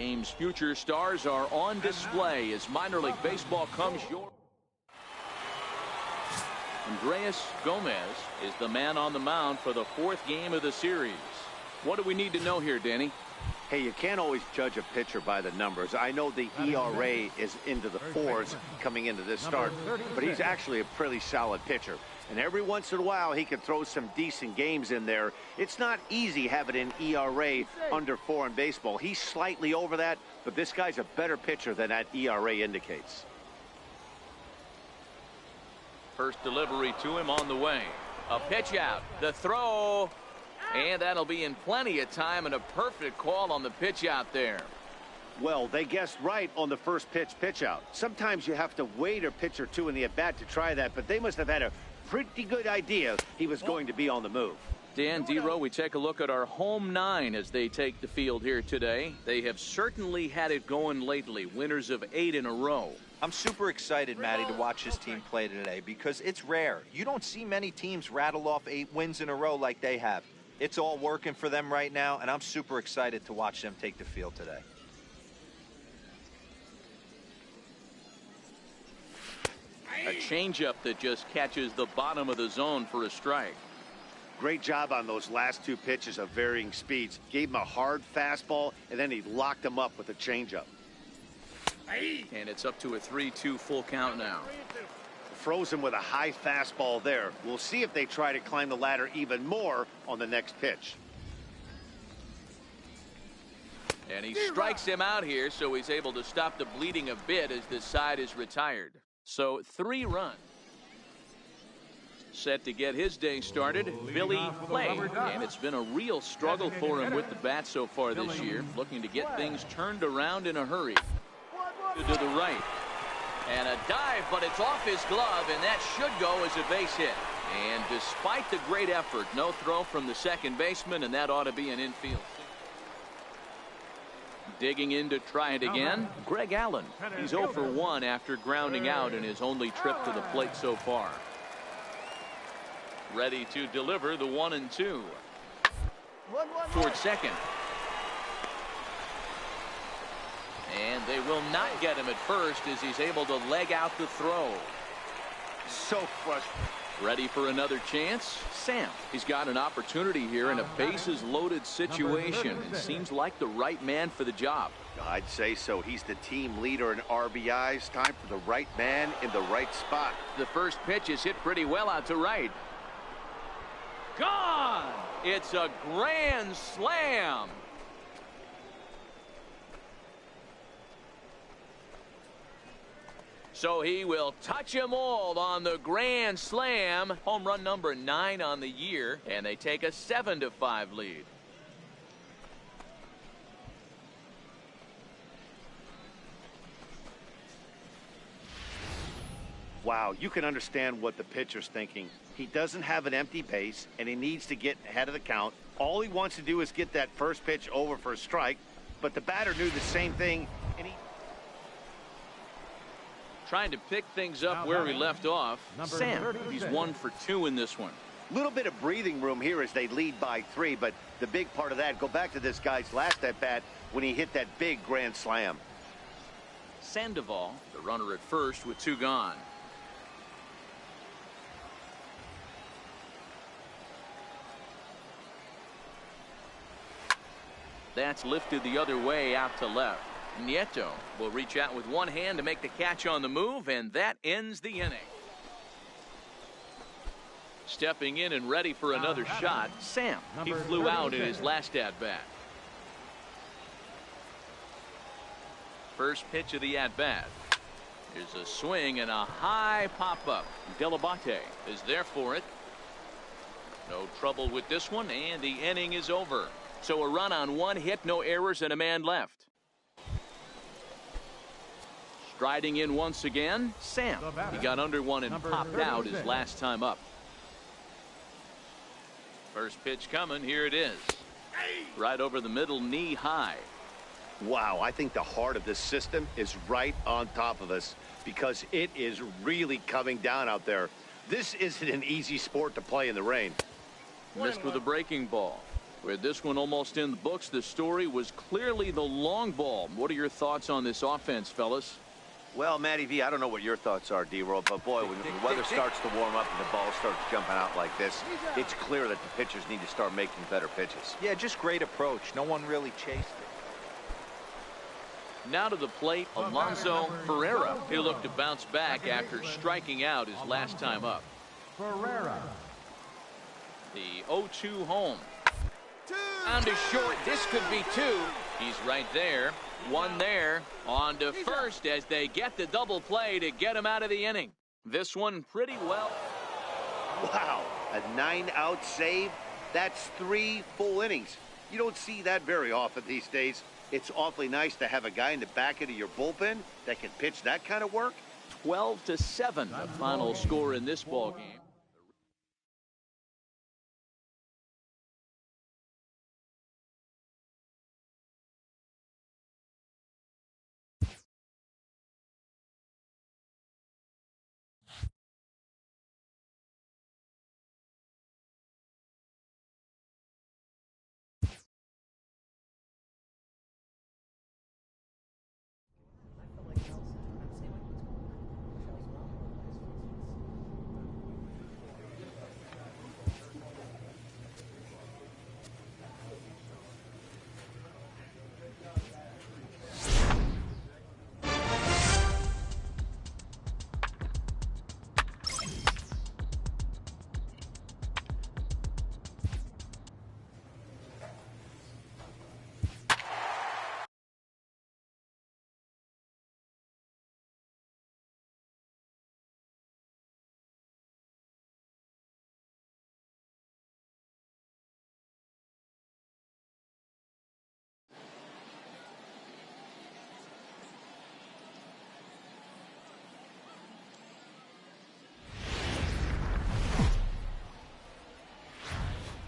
Game's future stars are on display as minor league baseball comes your. Andres Gomez is the man on the mound for the fourth game of the series. What do we need to know here, Danny? Hey, you can't always judge a pitcher by the numbers. I know the ERA is into the fours coming into this start, but he's actually a pretty solid pitcher. And every once in a while, he can throw some decent games in there. It's not easy having an ERA under 4 in baseball. He's slightly over that, but this guy's a better pitcher than that ERA indicates. First delivery to him on the way. A pitch out. The throw. And that'll be in plenty of time, and a perfect call on the pitch out there. Well, they guessed right on the first pitch out. Sometimes you have to wait a pitch or two in the at-bat to try that, but they must have had a pretty good idea he was going to be on the move. Dan Dero, we take a look at our home 9 as they take the field here today. They have certainly had it going lately, winners of 8 in a row. I'm super excited, Matty, to watch this team play today because it's rare. You don't see many teams rattle off 8 wins in a row like they have. It's all working for them right now, and I'm super excited to watch them take the field today. A changeup that just catches the bottom of the zone for a strike. Great job on those last 2 pitches of varying speeds. Gave him a hard fastball, and then he locked him up with a changeup. And it's up to a 3-2 full count now. Froze him with a high fastball there. We'll see if they try to climb the ladder even more on the next pitch. And he strikes him out here, so he's able to stop the bleeding a bit as this side is retired. So 3 runs. Set to get his day started, Billy Clay. And it's been a real struggle for him with the bat so far this year, looking to get things turned around in a hurry. To the right. And a dive, but it's off his glove, and that should go as a base hit. And despite the great effort, no throw from the second baseman, and that ought to be an infield. Digging in to try it again, Greg Allen. He's 0 for 1 after grounding out in his only trip to the plate so far. Ready to deliver the 1-2. Towards second. And they will not get him at first as he's able to leg out the throw. So frustrating. Ready for another chance? Sam. He's got an opportunity here in a bases-loaded situation and seems like the right man for the job. I'd say so. He's the team leader in RBIs. Time for the right man in the right spot. The first pitch is hit pretty well out to right. Gone! It's a grand slam. So he will touch them all on the grand slam. Home run number 9 on the year, and they take a 7-5 lead. Wow, you can understand what the pitcher's thinking. He doesn't have an empty base, and he needs to get ahead of the count. All he wants to do is get that first pitch over for a strike, but the batter knew the same thing, and he... Trying to pick things up where we left off. Sam, he's 1 for 2 in this one. Little bit of breathing room here as they lead by 3, but the big part of that, go back to this guy's last at-bat when he hit that big grand slam. Sandoval, the runner at first with 2 gone. That's lifted the other way out to left. Nieto will reach out with one hand to make the catch on the move, and that ends the inning. Stepping in and ready for another shot, Sam. He flew out in his last at-bat. First pitch of the at-bat. Here's a swing and a high pop-up. Delabate is there for it. No trouble with this one, and the inning is over. So a run on 1 hit, no errors, and a man left. Striding in once again, Sam. He got under 1 and popped out his last time up. First pitch coming, here it is. Right over the middle, knee high. Wow, I think the heart of this system is right on top of us because it is really coming down out there. This isn't an easy sport to play in the rain. Missed with a breaking ball. With this one almost in the books, the story was clearly the long ball. What are your thoughts on this offense, fellas? Well, Matty V, I don't know what your thoughts are, D-Roll, but boy, when the weather starts to warm up and the ball starts jumping out like this, it's clear that the pitchers need to start making better pitches. Yeah, just great approach. No one really chased it. Now to the plate, Alonso Ferreira. He'll look to bounce back after striking out his last time up. Ferreira. The 0-2 home. On to short. This could be two. He's right there. One there. On to first as they get the double play to get him out of the inning. This one pretty well. Wow, a 9-out save? That's 3 full innings. You don't see that very often these days. It's awfully nice to have a guy in the back end of your bullpen that can pitch that kind of work. 12-7, the final score in this ball game.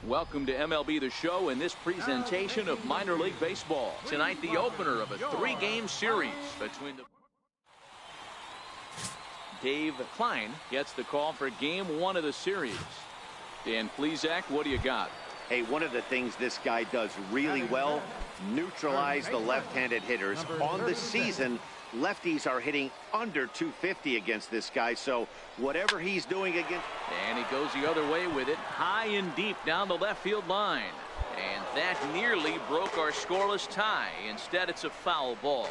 Welcome to MLB The Show in this presentation of minor league baseball. Tonight, the opener of a 3-game series between the... Dave Klein gets the call for game 1 of the series. Dan Plesac, what do you got? Hey, one of the things this guy does really well, neutralize the left-handed hitters. On the season, lefties are hitting under 250 against this guy, so whatever he's doing against... And he goes the other way with it, high and deep down the left field line. And that nearly broke our scoreless tie. Instead, it's a foul ball.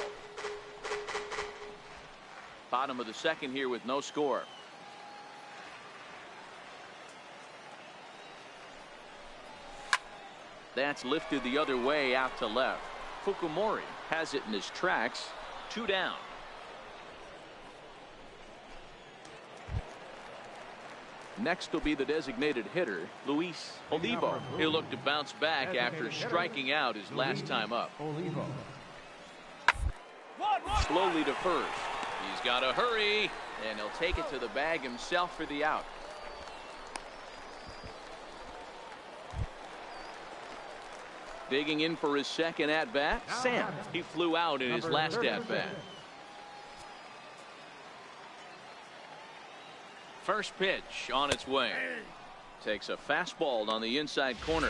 Bottom of the second here with no score. That's lifted the other way out to left. Fukumori has it in his tracks. 2 down. Next will be the designated hitter, Luis Olivo. He'll look to bounce back after striking out his last time up. Slowly to first. He's got to hurry, and he'll take it to the bag himself for the out. Digging in for his second at-bat, Sam. He flew out in his last at-bat. First pitch on its way. Takes a fastball on the inside corner.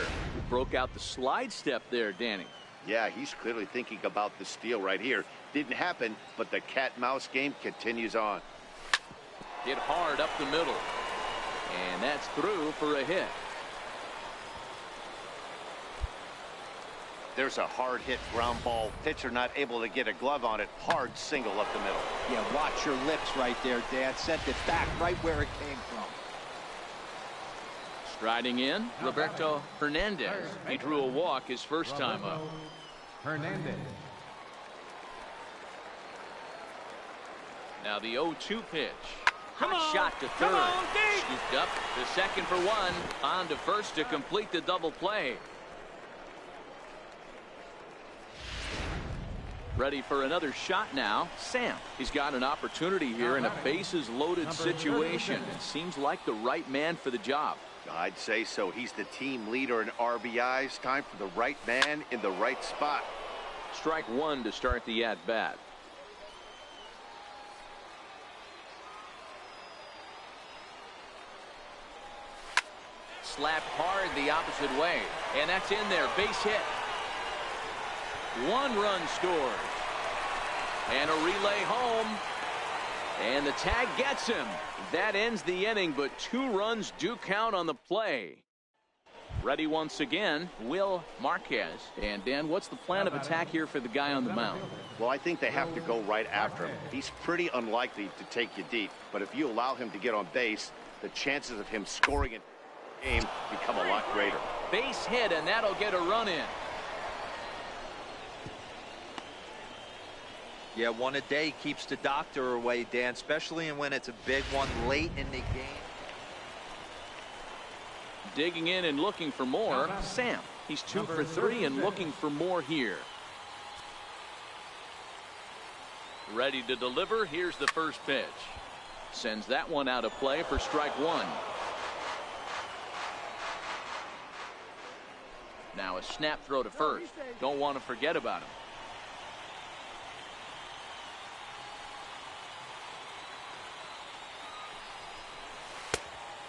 Broke out the slide step there, Danny. Yeah, he's clearly thinking about the steal right here. Didn't happen, but the cat-mouse game continues on. Hit hard up the middle. And that's through for a hit. There's a hard hit ground ball. Pitcher not able to get a glove on it. Hard single up the middle. Yeah, watch your lips right there, Dad. Sent it back right where it came from. Striding in, Roberto Hernandez. He drew a walk his first time up. Hernandez. Now the 0-2 pitch. Hot shot to third. Scooped up to second for one. On to first to complete the double play. Ready for another shot now. Sam. He's got an opportunity here in a bases loaded situation. It seems like the right man for the job. I'd say so. He's the team leader in RBIs. Time for the right man in the right spot. Strike one to start the at-bat. Slapped hard the opposite way. And that's in there. Base hit. 1 run scores. And a relay home. And the tag gets him. That ends the inning, but 2 runs do count on the play. Ready once again, Will Marquez. And Dan, what's the plan of attack here for the guy on the mound? Well, I think they have to go right after him. He's pretty unlikely to take you deep, but if you allow him to get on base, the chances of him scoring in the game become a lot greater. Base hit, and that'll get a run in. Yeah, 1 a day keeps the doctor away, Dan, especially when it's a big one late in the game. Digging in and looking for more, Sam. He's 2 for 3 and looking for more here. Ready to deliver. Here's the first pitch. Sends that one out of play for strike 1. Now a snap throw to first. Don't want to forget about him.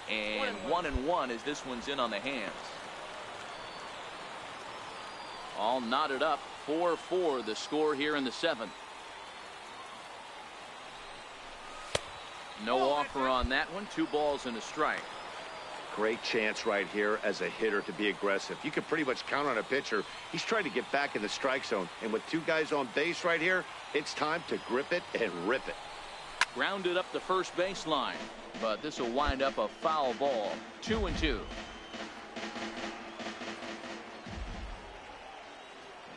And 1-1 as this one's in on the hands. All knotted up. 4-4 the score here in the 7th. No offer on that one. 2 balls and a strike. Great chance right here as a hitter to be aggressive. You can pretty much count on a pitcher. He's trying to get back in the strike zone. And with 2 guys on base right here, it's time to grip it and rip it. Grounded up the first baseline. But this will wind up a foul ball. 2-2.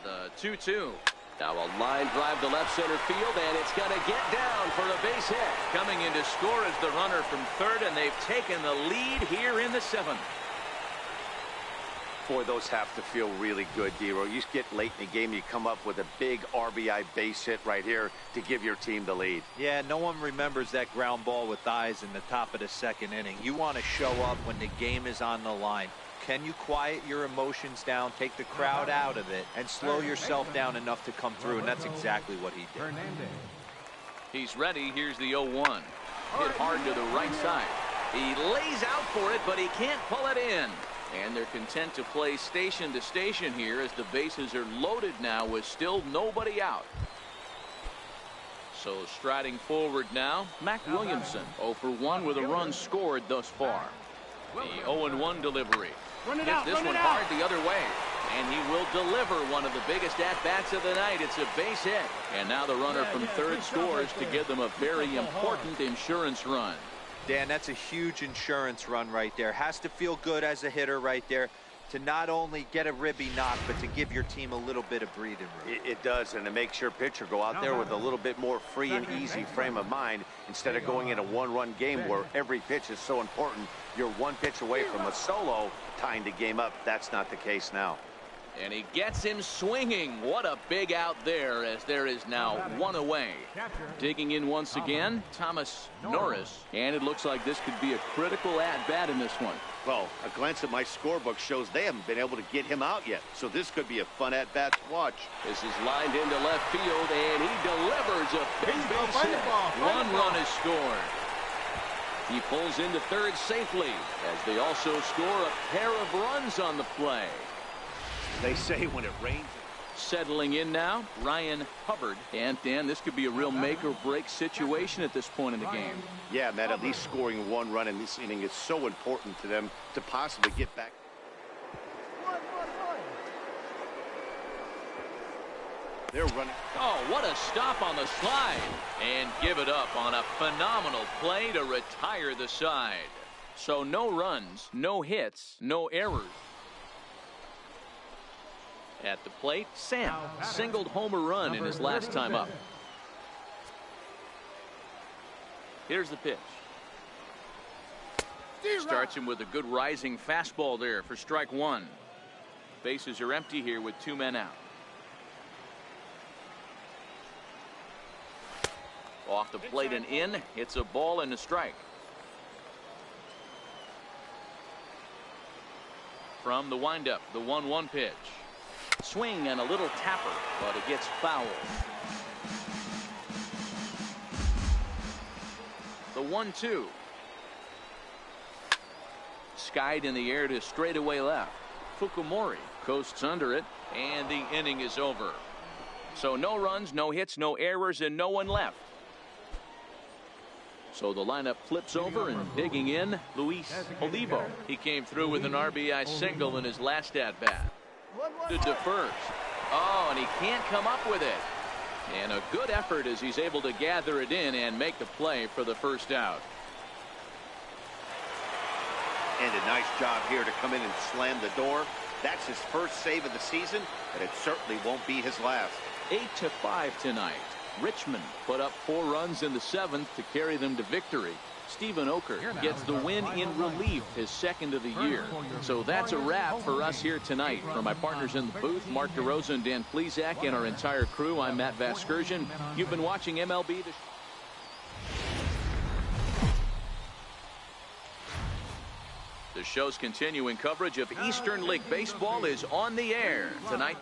The 2-2. Now a line drive to left center field, and it's going to get down for a base hit. Coming in to score is the runner from third, and they've taken the lead here in the 7th. Boy, those have to feel really good, D-Row. You get late in the game, you come up with a big RBI base hit right here to give your team the lead. Yeah, no one remembers that ground ball with eyes in the top of the 2nd inning. You want to show up when the game is on the line. Can you quiet your emotions down, take the crowd out of it, and slow yourself down enough to come through? And that's exactly what he did. He's ready. Here's the 0-1. Hit hard to the right side. He lays out for it, but he can't pull it in. And they're content to play station to station here as the bases are loaded now with still nobody out. So striding forward now, Mac Williamson 0 for 1 with a run scored thus far. The 0-1 delivery. Hits this one hard the other way. And he will deliver one of the biggest at-bats of the night. It's a base hit. And now the runner from third scores to give them a very important insurance run. Dan, that's a huge insurance run right there. Has to feel good as a hitter right there to not only get a ribby knock, but to give your team a little bit of breathing room. It does, and it makes your pitcher go out there with a little bit more free and easy frame of mind instead of going in a 1-run game where every pitch is so important. You're 1 pitch away from a solo, tying the game up. That's not the case now. And he gets him swinging. What a big out there as there is now 1 away. Digging in once again, Thomas Norris. And it looks like this could be a critical at-bat in this one. Well, a glance at my scorebook shows they haven't been able to get him out yet. So this could be a fun at-bat to watch. This is lined into left field, and he delivers a big base hit. 1 run is scored. He pulls into third safely as they also score a pair of runs on the play. They say when it rains. Settling in now, Ryan Hubbard. And Dan, this could be a real make or break situation at this point in the game. Yeah, Matt, at least scoring 1 run in this inning is so important to them to possibly get back. They're running. Oh, what a stop on the slide. And give it up on a phenomenal play to retire the side. So no runs, no hits, no errors. At the plate, Sam singled home a run in his last time up. Here's the pitch. Starts him with a good rising fastball there for strike 1. Bases are empty here with 2 men out. Off the plate and in. It's a ball and a strike. From the windup, the 1-1 pitch. Swing and a little tapper, but it gets foul. The 1-2. Skied in the air to straightaway left. Fukumori coasts under it, and the inning is over. So no runs, no hits, no errors, and no one left. So the lineup flips over, and digging in, Luis Olivo. He came through with an RBI single in his last at-bat. To first. Oh, and he can't come up with it. And a good effort as he's able to gather it in and make the play for the first out. And a nice job here to come in and slam the door. That's his first save of the season, but it certainly won't be his last. 8-5 tonight. Richmond put up 4 runs in the 7th to carry them to victory. Stephen Oker gets the win in relief, his second of the year. So that's a wrap for us here tonight. For my partners in the booth, Mark DeRosa and Dan Plesac, and our entire crew, I'm Matt Vasgersian. You've been watching MLB The Show. The show's continuing coverage of Eastern League Baseball is on the air. Tonight,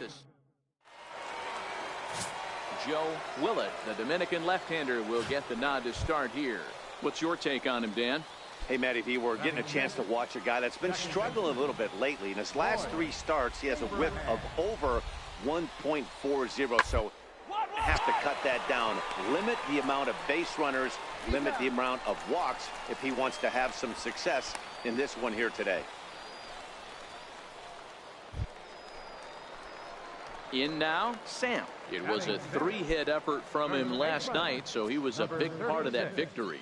Joe Willett, the Dominican left-hander, will get the nod to start here. What's your take on him, Dan? Hey, Matty V, we're getting a chance to watch a guy that's been struggling a little bit lately. In his last 3 starts, he has a whip of over 1.40, so have to cut that down. Limit the amount of base runners, limit the amount of walks if he wants to have some success in this one here today. In now, Sam. It was a 3-hit effort from him last night, so he was a big part of that victory.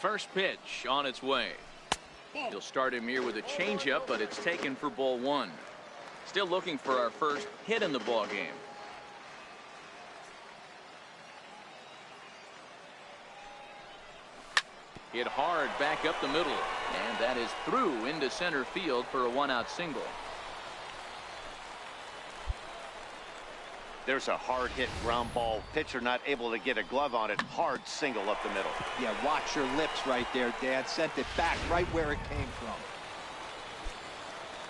First pitch on its way. He'll start him here with a changeup, but it's taken for ball 1. Still looking for our first hit in the ball game. Hit hard back up the middle, and that is through into center field for a 1-out single. There's a hard hit ground ball. Pitcher not able to get a glove on it. Hard single up the middle. Yeah, watch your lips right there, Dad. Sent it back right where it came from.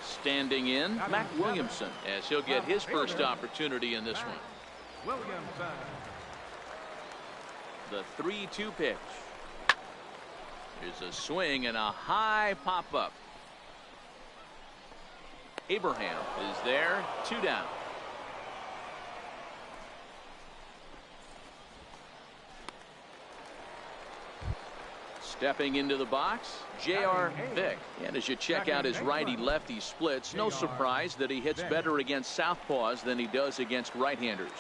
Standing in, Mac Williamson, as he'll get his first opportunity in this one. The 3-2 pitch. Here's a swing and a high pop-up. Abraham is there, 2 down. Stepping into the box, J.R. Vick. And as you check out his righty-lefty splits, no surprise that he hits better against southpaws than he does against right-handers.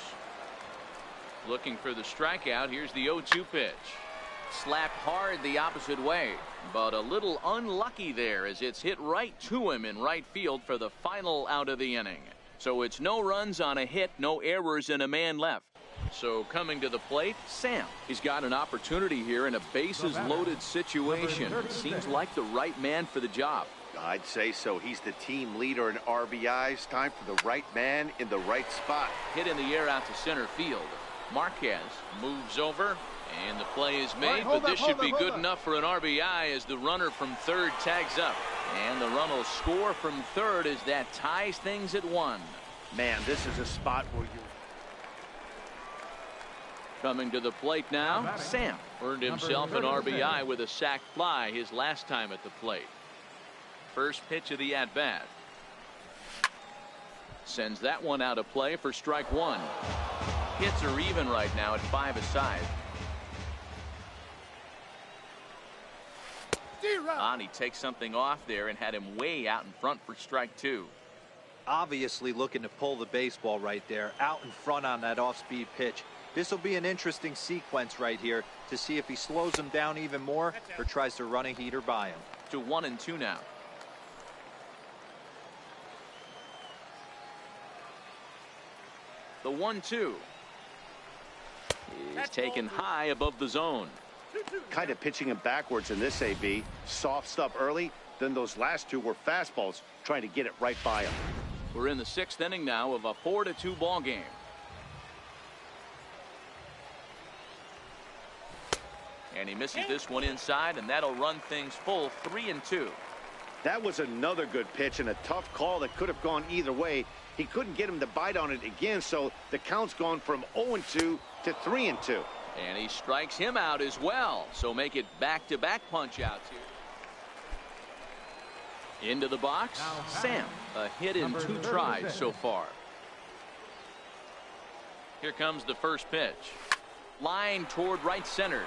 Looking for the strikeout, here's the 0-2 pitch. Slapped hard the opposite way, but a little unlucky there as it's hit right to him in right field for the final out of the inning. So it's no runs on a hit, no errors, and a man left. So coming to the plate, Sam. He's got an opportunity here in a bases-loaded situation. It seems like the right man for the job. I'd say so. He's the team leader in RBIs. Time for the right man in the right spot. Hit in the air out to center field. Marquez moves over. And the play is made, but this should be good enough for an RBI as the runner from third tags up. And the run will score from third as that ties things at 1. Man, this is a spot where you... Coming to the plate now, Sam earned himself an RBI with a sac fly his last time at the plate. First pitch of the at-bat. Sends that one out of play for strike 1. Hits are even right now at 5 aside. And he takes something off there and had him way out in front for strike 2. Obviously looking to pull the baseball right there, out in front on that off-speed pitch. This will be an interesting sequence right here to see if he slows him down even more or tries to run a heater by him. To 1-2 now. The 1-2 is taken high above the zone. Kind of pitching him backwards in this AB. Soft stuff early, then those last 2 were fastballs, trying to get it right by him. We're in the 6th inning now of a 4-2 ball game. And he misses this one inside, and that'll run things full 3-2. That was another good pitch and a tough call that could have gone either way. He couldn't get him to bite on it again, so the count's gone from 0-2 to 3-2. And he strikes him out as well. So make it back-to-back punch-outs here. Into the box, Sam. A hit in 2 tries so far. Here comes the first pitch. Line toward right center.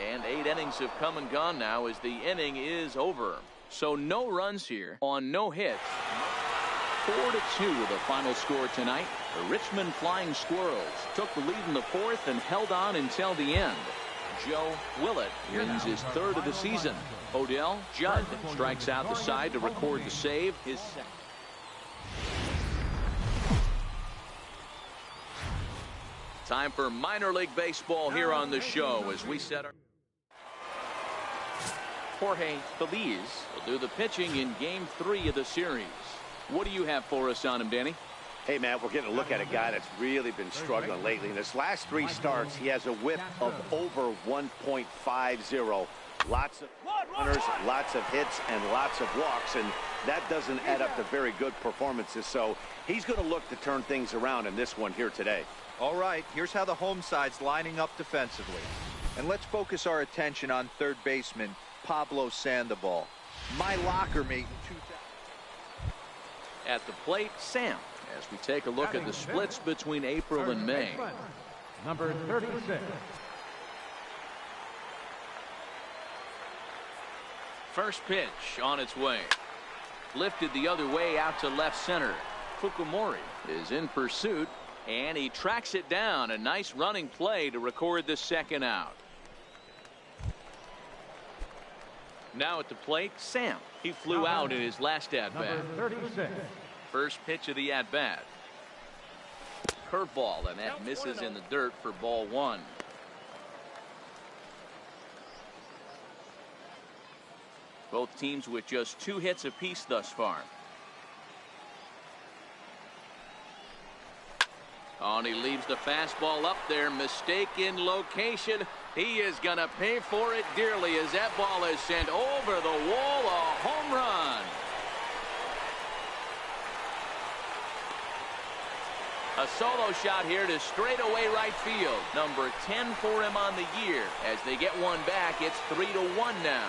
And 8 innings have come and gone now as the inning is over. So no runs here on no hits. 4-2 the final score tonight. The Richmond Flying Squirrels took the lead in the 4th and held on until the end. Joe Willett wins his 3rd of the season. Odell Judd strikes out the side to record the save, his 2nd. Time for minor league baseball here on the show as we set our... Jorge Feliz will do the pitching in Game 3 of the series. What do you have for us on him, Danny? Hey, man, we're getting a look at a guy that's really been struggling lately. In his last 3 starts, he has a whip of over 1.50. Lots of runners, lots of hits, and lots of walks, and that doesn't add up to very good performances. So he's going to look to turn things around in this one here today. All right, here's how the home side's lining up defensively. And let's focus our attention on third baseman Pablo Sandoval. My locker mate in 2000. At the plate, Sam, as we take a look at the splits between April and May. Number 36. First pitch on its way. Lifted the other way out to left center. Fukumori is in pursuit, and he tracks it down. A nice running play to record the 2nd out. Now at the plate, Sam. He flew out in his last at-bat. First pitch of the at-bat. Curveball, and that misses in the dirt for ball 1. Both teams with just 2 hits apiece thus far. Oh, and he leaves the fastball up there. Mistaken location. He is going to pay for it dearly as that ball is sent over the wall. A home run. A solo shot here to straightaway right field. Number 10 for him on the year. As they get one back, it's 3-1 now.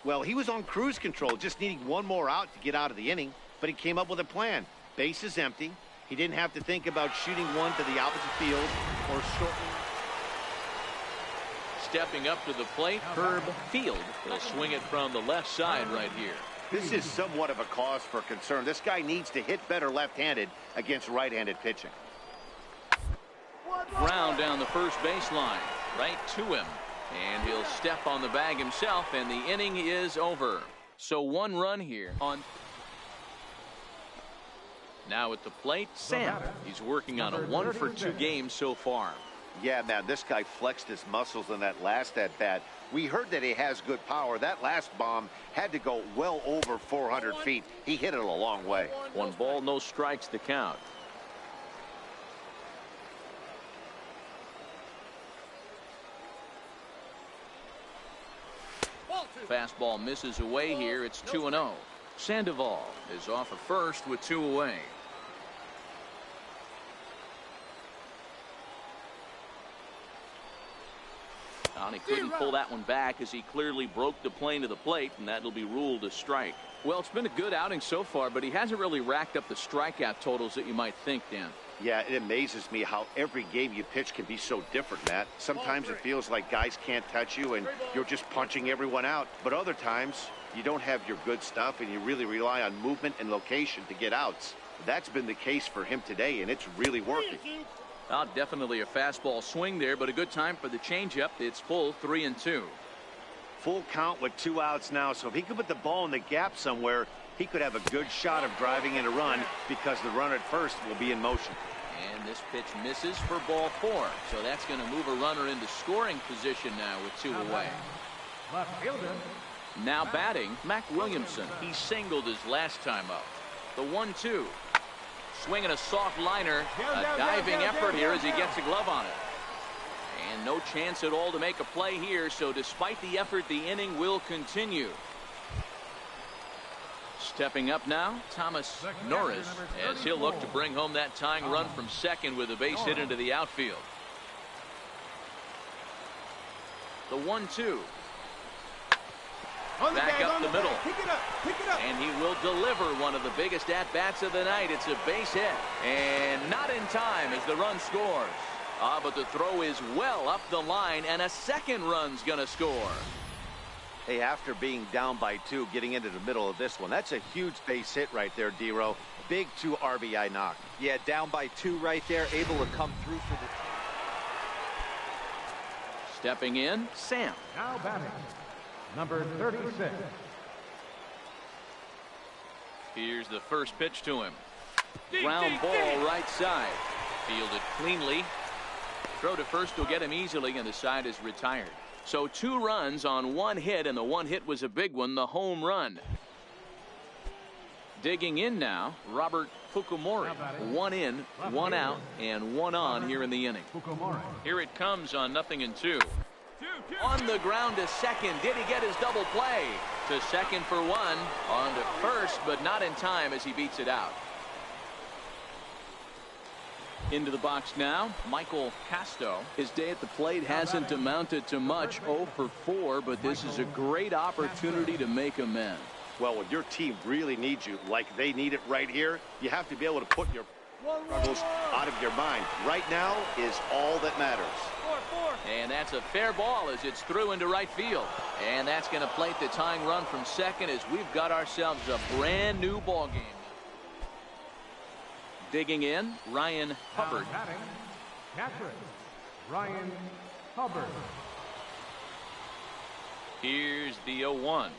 Well, he was on cruise control, just needing one more out to get out of the inning, but he came up with a plan. Base is empty. He didn't have to think about shooting one to the opposite field or shortening. Stepping up to the plate, Herb Field. He'll swing it from the left side right here. This is somewhat of a cause for concern. This guy needs to hit better left-handed against right-handed pitching. Ground down the first baseline, right to him. And he'll step on the bag himself, and the inning is over. So 1 run here on. Now at the plate, Sam. He's working on a 1-for-2 game so far. Yeah, man, this guy flexed his muscles in that last at-bat. We heard that he has good power. That last bomb had to go well over 400 feet. He hit it a long way. 1 ball, no strikes to count. Fastball misses away here. It's 2-0. Sandoval is off at first with 2 away. And he couldn't pull that one back as he clearly broke the plane to the plate, and that'll be ruled a strike. Well, it's been a good outing so far, but he hasn't really racked up the strikeout totals that you might think, Dan. Yeah, it amazes me how every game you pitch can be so different, Matt. Sometimes it feels like guys can't touch you and you're just punching everyone out. But other times, you don't have your good stuff and you really rely on movement and location to get outs. That's been the case for him today, and it's really working. Oh, definitely a fastball swing there, but a good time for the changeup. It's full 3-2. Full count with 2 outs now, so if he could put the ball in the gap somewhere, he could have a good shot of driving in a run because the runner at first will be in motion. And this pitch misses for ball 4. So that's going to move a runner into scoring position now with 2 away. Now batting, Mac Williamson. He singled his last time up. The 1-2. Swinging a soft liner. A diving effort here as he gets a glove on it. And no chance at all to make a play here, so despite the effort, the inning will continue. Stepping up now, Thomas Norris, as he'll look to bring home that tying run from second with a base hit into the outfield. The 1-2. Back up the middle. Pick it up. And he will deliver one of the biggest at-bats of the night. It's a base hit. And not in time as the run scores. But the throw is well up the line, and a second run's going to score. Hey, after being down by 2, getting into the middle of this one, that's a huge base hit right there, D-Row. Big 2 RBI knock. Yeah, down by 2 right there, able to come through for the... Stepping in, Sam. Now batting, number 36. Here's the first pitch to him. Ground ball right side. Fielded cleanly. Throw to first will get him easily, and the side is retired. So 2 runs on 1 hit, and the 1 hit was a big one, the home run. Digging in now, Robert Fukumori. 1 in, 1 out, and 1 on here in the inning. Here it comes on 0-2. On the ground to second. Did he get his double play? To second for 1. On to first, but not in time as he beats it out. Into the box now, Michael Casto. His day at the plate hasn't amounted to much, 0 for 4, but this is a great opportunity to make amends. Well, when your team really needs you, like they need it right here, you have to be able to put your struggles out of your mind. Right now is all that matters. And that's a fair ball as it's through into right field. And that's going to plate the tying run from second as we've got ourselves a brand new ball game. Digging in, Ryan Hubbard. Catcher, Ryan Hubbard. Here's the 0-1.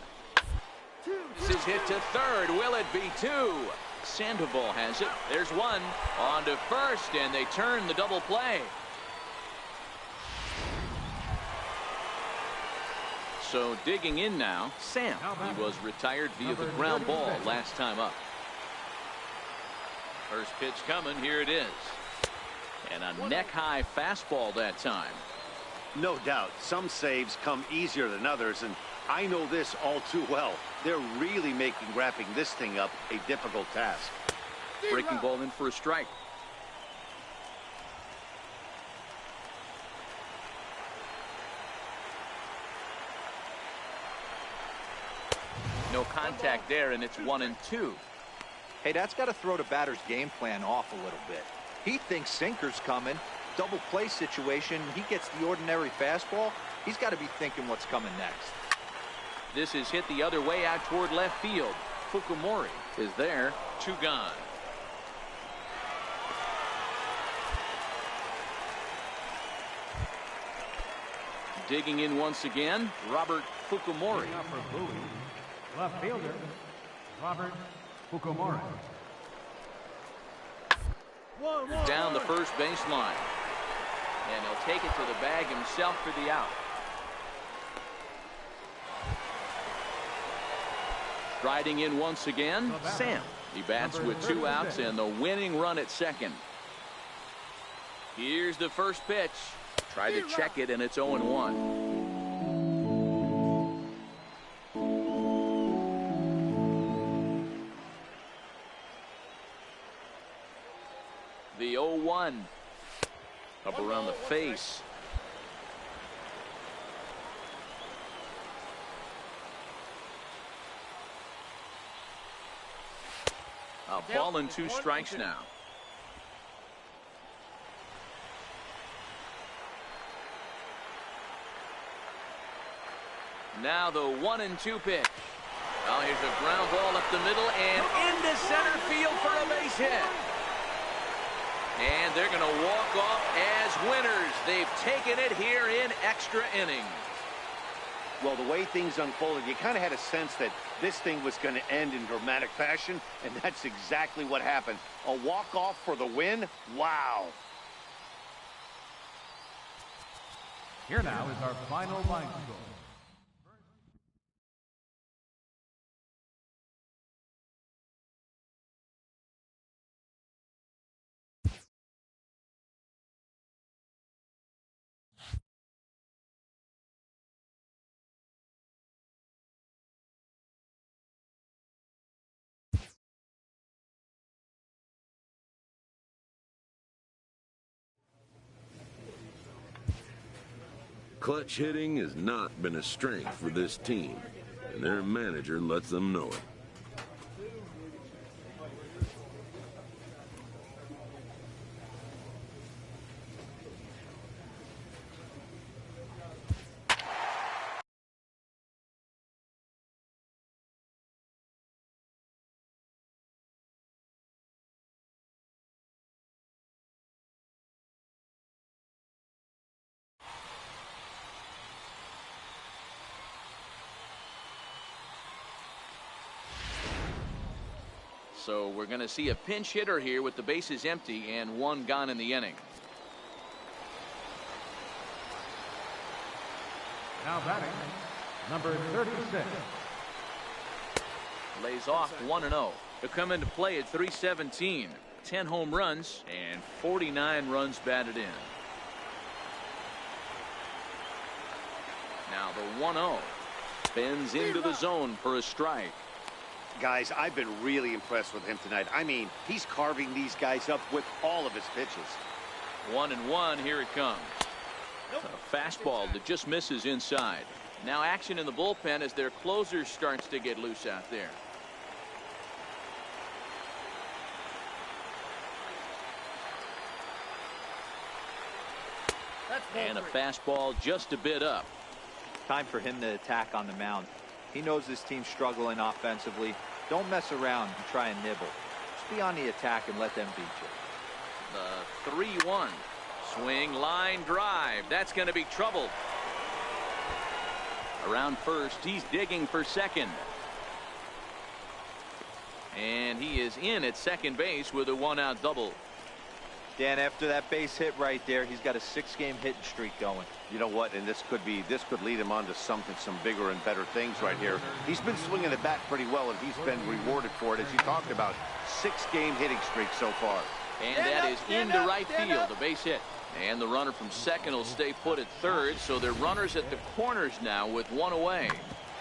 This is hit to third. Will it be 2? Sandoval has it. There's 1. On to first, and they turn the double play. So digging in now, Sam. He was retired via the ground ball last time up. First pitch coming. Here it is. And a neck-high fastball that time. No doubt, some saves come easier than others, and I know this all too well. They're really making wrapping this thing up a difficult task. Breaking ball in for a strike. No contact there, and it's 1-2. Hey, that's got to throw the batter's game plan off a little bit. He thinks sinker's coming. Double play situation. He gets the ordinary fastball. He's got to be thinking what's coming next. This is hit the other way out toward left field. Fukumori is there. 2 gone. Digging in once again, Robert Fukumori. Left fielder, Robert Fukumori. Down the first baseline. And he'll take it to the bag himself for the out. Riding in once again, Sam. He bats with 2 outs and the winning run at second. Here's the first pitch. Tried to check it, and it's 0-1. The 0-1. Up around the face. A ball and 2 strikes now. Now the 1-2 pitch. Well, here's a ground ball up the middle and into center field for a base hit. And they're going to walk off as winners. They've taken it here in extra innings. Well, the way things unfolded, you kind of had a sense that this thing was going to end in dramatic fashion, and that's exactly what happened. A walk-off for the win? Wow. Here now is our final line score. Clutch hitting has not been a strength for this team, and their manager lets them know it. So we're going to see a pinch hitter here with the bases empty and one gone in the inning. Now batting, number 36. Lays off 1-0. To come into play at 317. 10 home runs and 49 runs batted in. Now the 1-0. Bends into the zone for a strike. Guys, I've been really impressed with him tonight. I mean, he's carving these guys up with all of his pitches. 1-1, here it comes. A fastball that just misses inside. Now action in the bullpen as their closer starts to get loose out there. And a fastball just a bit up. Time for him to attack on the mound. He knows this team's struggling offensively. Don't mess around and try and nibble. Just be on the attack and let them beat you. The 3-1. Swing, line, drive. That's going to be trouble. Around first, he's digging for second. And he is in at second base with a one-out double. Dan, after that base hit right there, he's got a 6-game hitting streak going. You know what? And this could lead him on to some bigger and better things right here. He's been swinging the bat pretty well, and he's been rewarded for it, as you talked about. 6-game hitting streak so far. And that is into right field, a base hit. And the runner from second will stay put at third, so they're runners at the corners now with one away.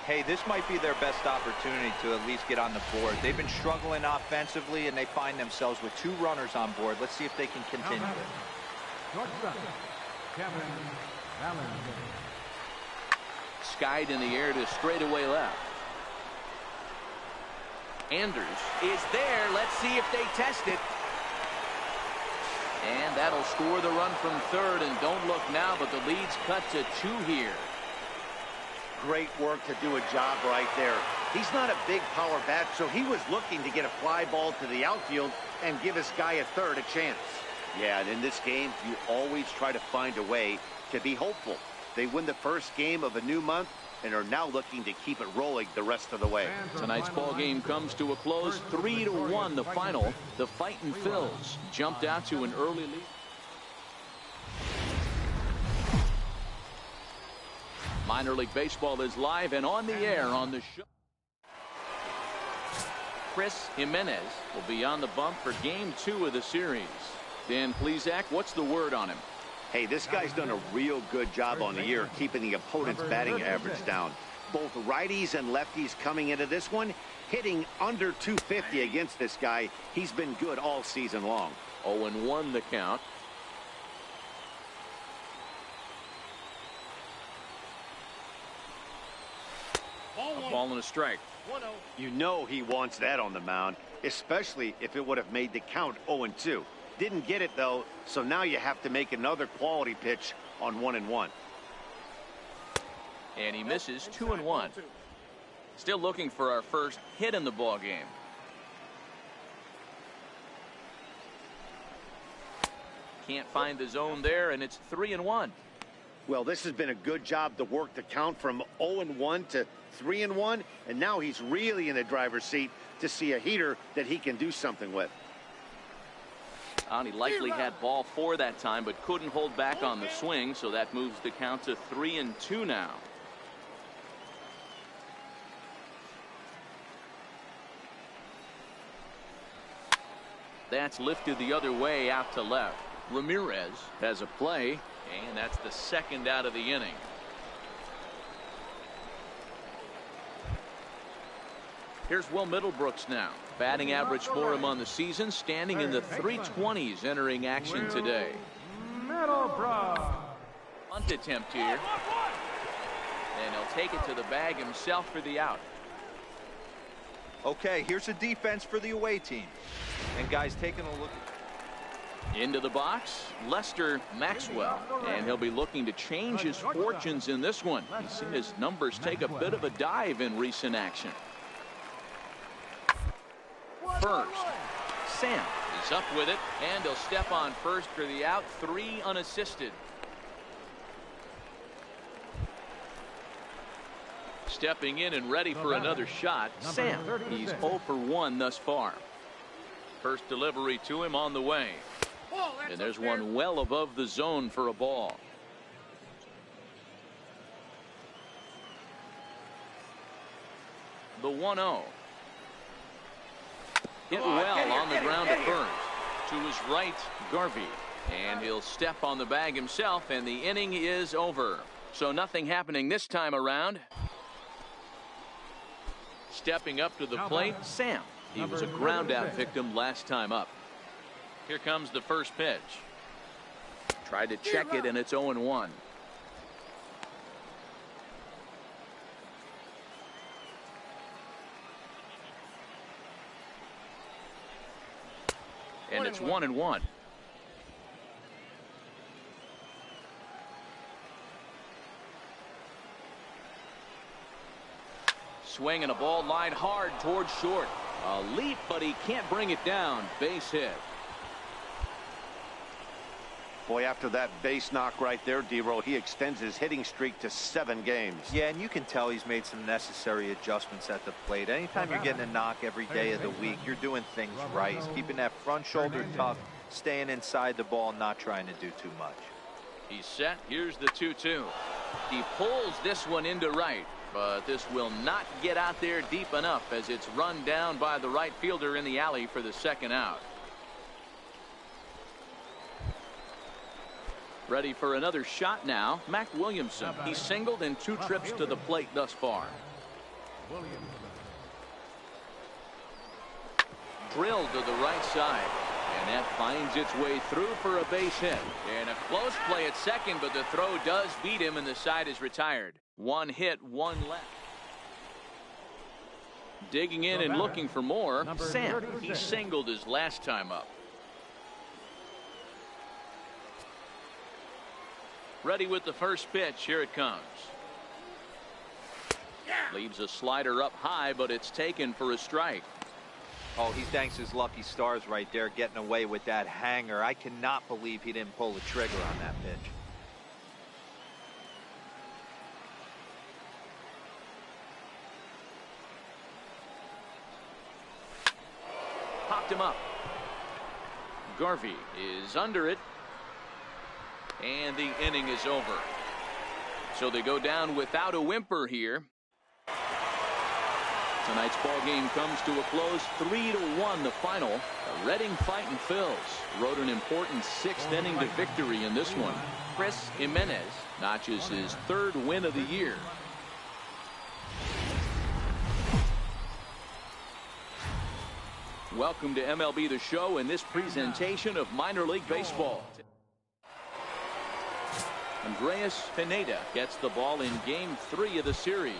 Hey, this might be their best opportunity to at least get on the board. They've been struggling offensively, and they find themselves with 2 runners on board. Let's see if they can continue it. Skied in the air to straightaway left. Anders is there. Let's see if they test it. And that'll score the run from third. And don't look now, but the lead's cut to 2 here. Great work to do a job right there. He's not a big power bat, so he was looking to get a fly ball to the outfield and give his guy at third a chance. Yeah, and in this game, you always try to find a way to be hopeful. They win the first game of a new month and are now looking to keep it rolling the rest of the way. Tonight's ball game comes to a close. 3-1 the final. The Fightin' Phils jumped out to an early lead. Minor League Baseball is live and on the air on the show. Chris Jimenez will be on the bump for game 2 of the series. Dan Plesac, what's the word on him? Hey, this guy's done a real good job on the year keeping the opponent's batting average down. Both righties and lefties coming into this one, hitting under 250 against this guy. He's been good all season long. 0-1 the count. A ball and a strike. You know he wants that on the mound, especially if it would have made the count 0-2. Didn't get it, though, so now you have to make another quality pitch on 1-1. And he misses 2-1. Still looking for our first hit in the ball game. Can't find the zone there, and it's 3-1. Well, this has been a good job to work the count from 0-1 to 3-1, and now he's really in the driver's seat to see a heater that he can do something with. He likely had ball 4 that time, but couldn't hold back on the swing, so that moves the count to 3-2 now. That's lifted the other way out to left. Ramirez has a play, and that's the second out of the inning. Here's Will Middlebrooks now. Batting average for him on the season standing in the 320s entering action today. Bunt attempt here. And he'll take it to the bag himself for the out. Okay, here's a defense for the away team. And guys, taking a look. Into the box, Lester Maxwell. And he'll be looking to change his fortunes in this one. He's seen his numbers take a bit of a dive in recent action. First, Sam is up with it, and he'll step on first for the out. 3 unassisted. Stepping in and ready for another shot, Sam. He's 0 for 1 thus far. First delivery to him on the way. And there's one well above the zone for a ball. The 1-0. Hit well on the ground at first. To his right, Garvey. And he'll step on the bag himself, and the inning is over. So nothing happening this time around. Stepping up to the plate, Sam. He was a ground out victim last time up. Here comes the first pitch. Tried to check it, and it's 0-1. And it's 1-1. Swinging a ball line hard towards short. A leap, but he can't bring it down. Base hit. Boy, after that base knock right there, D-Roll, he extends his hitting streak to 7 games. Yeah, and you can tell he's made some necessary adjustments at the plate. Anytime you're getting a knock every day of the week, you're doing things right. He's keeping that front shoulder tough, staying inside the ball, not trying to do too much. He's set. Here's the 2-2. He pulls this one into right, but this will not get out there deep enough as it's run down by the right fielder in the alley for the second out. Ready for another shot now, Mac Williamson. He's singled in 2 trips to the plate thus far. Drilled to the right side, and that finds its way through for a base hit. And a close play at second, but the throw does beat him, and the side is retired. 1 hit, 1 left. Digging in and looking for more, Sam. He singled his last time up. Ready with the first pitch. Here it comes. Leaves a slider up high, but it's taken for a strike. Oh, he thanks his lucky stars right there, getting away with that hanger. I cannot believe he didn't pull the trigger on that pitch. Popped him up. Garvey is under it. And the inning is over. So they go down without a whimper here. Tonight's ball game comes to a close, 3-1 the final. The Reading Fightin' Phils rode an important 6th inning to victory in this one. Chris Jimenez notches his 3rd win of the year. Welcome to MLB The Show in this presentation of minor league baseball. Andreas Pineda gets the ball in Game 3 of the series.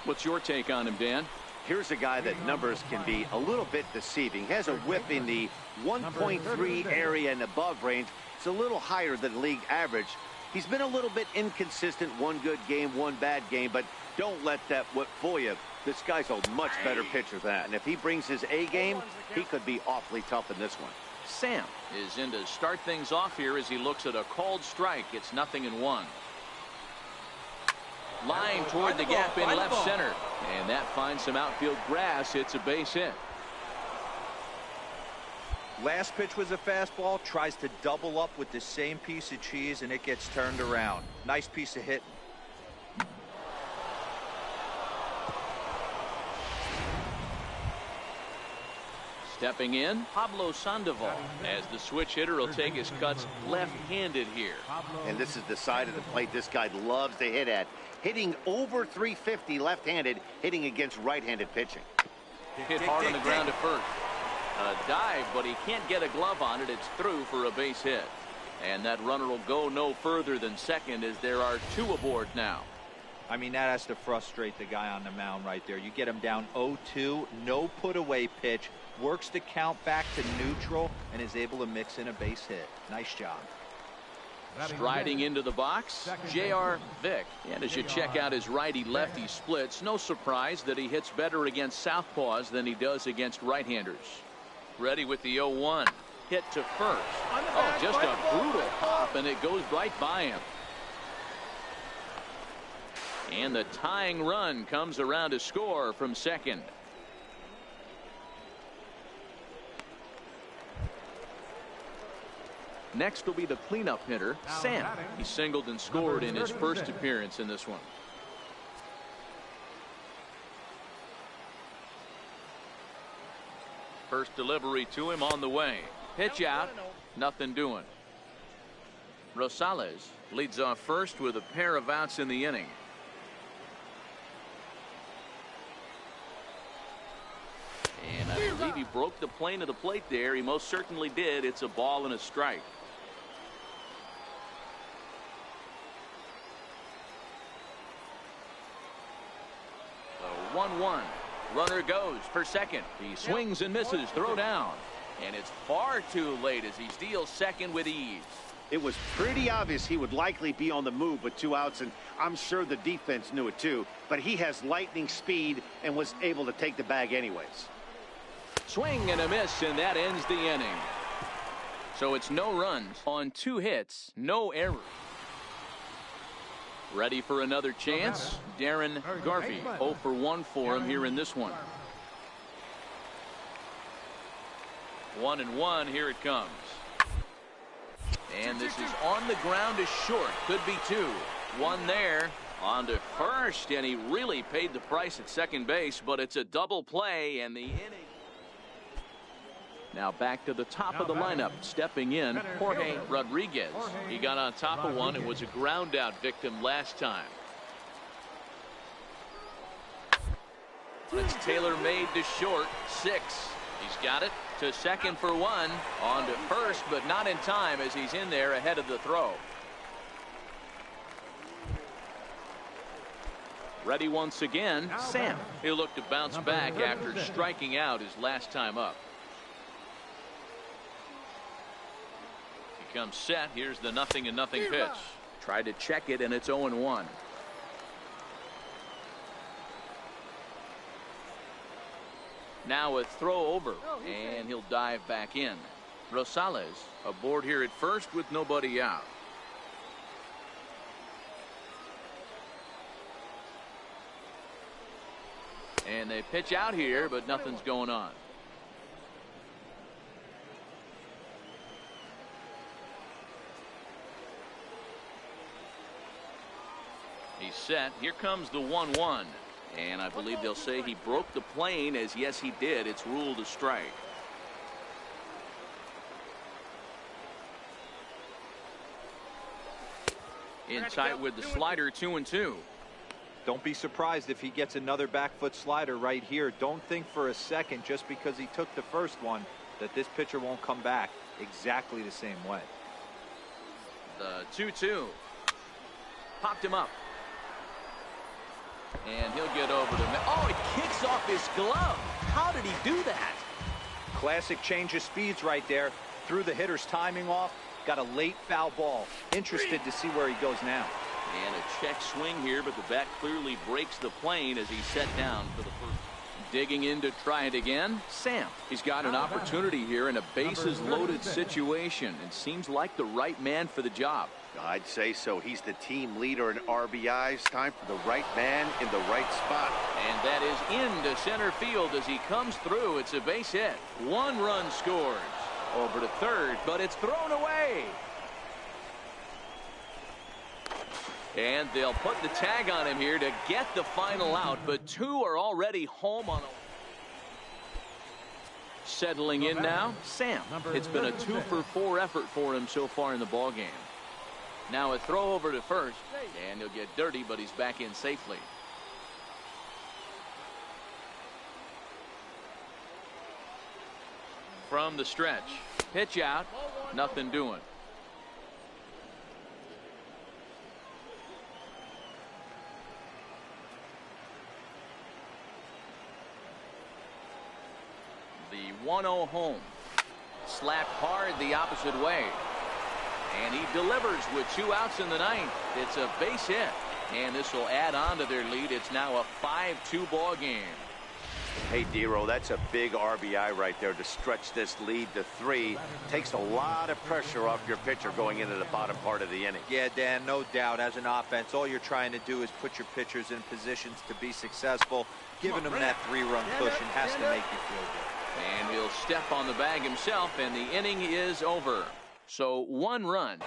What's your take on him, Dan? Here's a guy that numbers can be a little bit deceiving. He has a whip in the 1.3 area and above range. It's a little higher than league average. He's been a little bit inconsistent. 1 good game, 1 bad game, but don't let that whip fool you. This guy's a much better pitcher than that. And if he brings his A game, he could be awfully tough in this one. Sam is in to start things off here as he looks at a called strike. It's 0-1. Line toward the gap in left center. And that finds some outfield grass. It's a base hit. Last pitch was a fastball. Tries to double up with the same piece of cheese, and it gets turned around. Nice piece of hitting. Stepping in, Pablo Sandoval, as the switch hitter will take his cuts left-handed here. And this is the side of the plate this guy loves to hit at. Hitting over 350 left-handed, hitting against right-handed pitching. Hit hard on the ground at first. A dive, but he can't get a glove on it. It's through for a base hit. And that runner will go no further than second as there are 2 aboard now. I mean, that has to frustrate the guy on the mound right there. You get him down 0-2, no put away pitch, works the count back to neutral, and is able to mix in a base hit. Nice job. Striding into the box, J.R. Vick. And as you check out his righty-lefty splits, no surprise that he hits better against southpaws than he does against right-handers. Ready with the 0-1. Hit to first. Oh, just a brutal pop, and it goes right by him. And the tying run comes around to score from second. Next will be the cleanup hitter, Sam. He singled and scored in his first appearance in this one. First delivery to him on the way. Pitch out, nothing doing. Rosales leads off first with a pair of outs in the inning. And I believe he broke the plane of the plate there. He most certainly did. It's a ball and a strike. The 1-1. Runner goes for second. He swings and misses. Throw down. And it's far too late as he steals second with ease. It was pretty obvious he would likely be on the move with 2 outs, and I'm sure the defense knew it too. But he has lightning speed and was able to take the bag anyways. Swing and a miss, and that ends the inning. So it's no runs on 2 hits, no errors. Ready for another chance? Darren Garvey, 0 for 1 for him here in this one. 1-1, here it comes. And this is on the ground to short. Could be 2. 1 there. On to first, and he really paid the price at second base, but it's a double play, and the inning. Now back to the top of the lineup. Stepping in, Jorge Rodriguez. He got on top of one and was a ground out victim last time. It's tailor-made to short. 6. He's got it to second for 1. On to first, but not in time as he's in there ahead of the throw. Ready once again, Sam. He'll look to bounce back after striking out his last time up. He comes set. Here's the 0-0 pitch. Tried to check it, and it's 0-1. Now a throw over, and he'll dive back in. Rosales aboard here at first with nobody out. And they pitch out here, but nothing's going on. He's set. Here comes the 1-1. And I believe they'll say he broke the plane, as yes he did. It's ruled a strike. In tight with the slider, 2-2. Don't be surprised if he gets another back foot slider right here. Don't think for a second, just because he took the first one, that this pitcher won't come back exactly the same way. The 2-2. Popped him up. And he'll get over to... Oh, he kicks off his glove. How did he do that? Classic change of speeds right there. Threw the hitter's timing off. Got a late foul ball. Interested to see where he goes now. And a check swing here, but the bat clearly breaks the plane as he's set down for the first. Digging in to try it again, Sam. He's got an opportunity here in a bases-loaded situation and seems like the right man for the job. I'd say so. He's the team leader in RBIs. Time for the right man in the right spot. And that is into center field as he comes through. It's a base hit. 1 run scores. Over to third, but it's thrown away. And they'll put the tag on him here to get the final out, but 2 are already home on a... Settling in now, Sam. It's been a 2 for 4 effort for him so far in the ballgame. Now a throw over to first, and he'll get dirty, but he's back in safely. From the stretch, pitch out, nothing doing. 1-0 home. Slapped hard the opposite way. And he delivers with 2 outs in the ninth. It's a base hit. And this will add on to their lead. It's now a 5-2 ball game. Hey, Dero, that's a big RBI right there to stretch this lead to 3. Takes a lot of pressure off your pitcher going into the bottom part of the inning. Yeah, Dan, no doubt. As an offense, all you're trying to do is put your pitchers in positions to be successful. Giving them that 3-run cushion has to make you feel good. And he'll step on the bag himself, and the inning is over. So 1 run.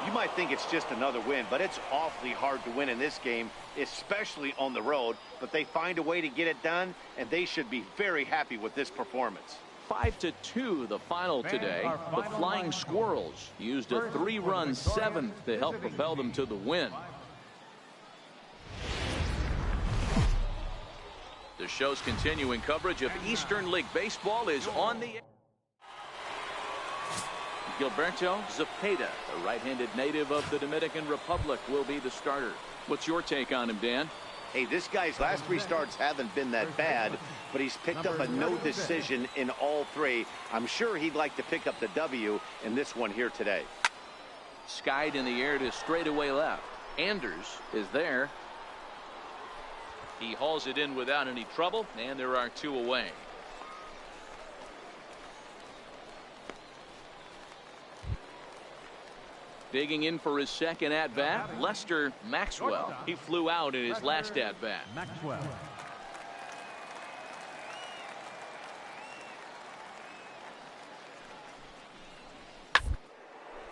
You might think it's just another win, but it's awfully hard to win in this game, especially on the road. But they find a way to get it done, and they should be very happy with this performance. 5-2 the final today. The Flying Squirrels used a 3-run 7th to help propel them to the win. The show's continuing coverage of Eastern League Baseball is on the air. Gilberto Zepeda, a right-handed native of the Dominican Republic, will be the starter. What's your take on him, Dan? Hey, this guy's last 3 starts haven't been that bad, but he's picked up a no decision in all 3. I'm sure he'd like to pick up the W in this one here today. Skied in the air to straightaway left. Anders is there. He hauls it in without any trouble, and there are 2 away. Digging in for his second at-bat, Lester Maxwell. He flew out in his last at-bat. Maxwell.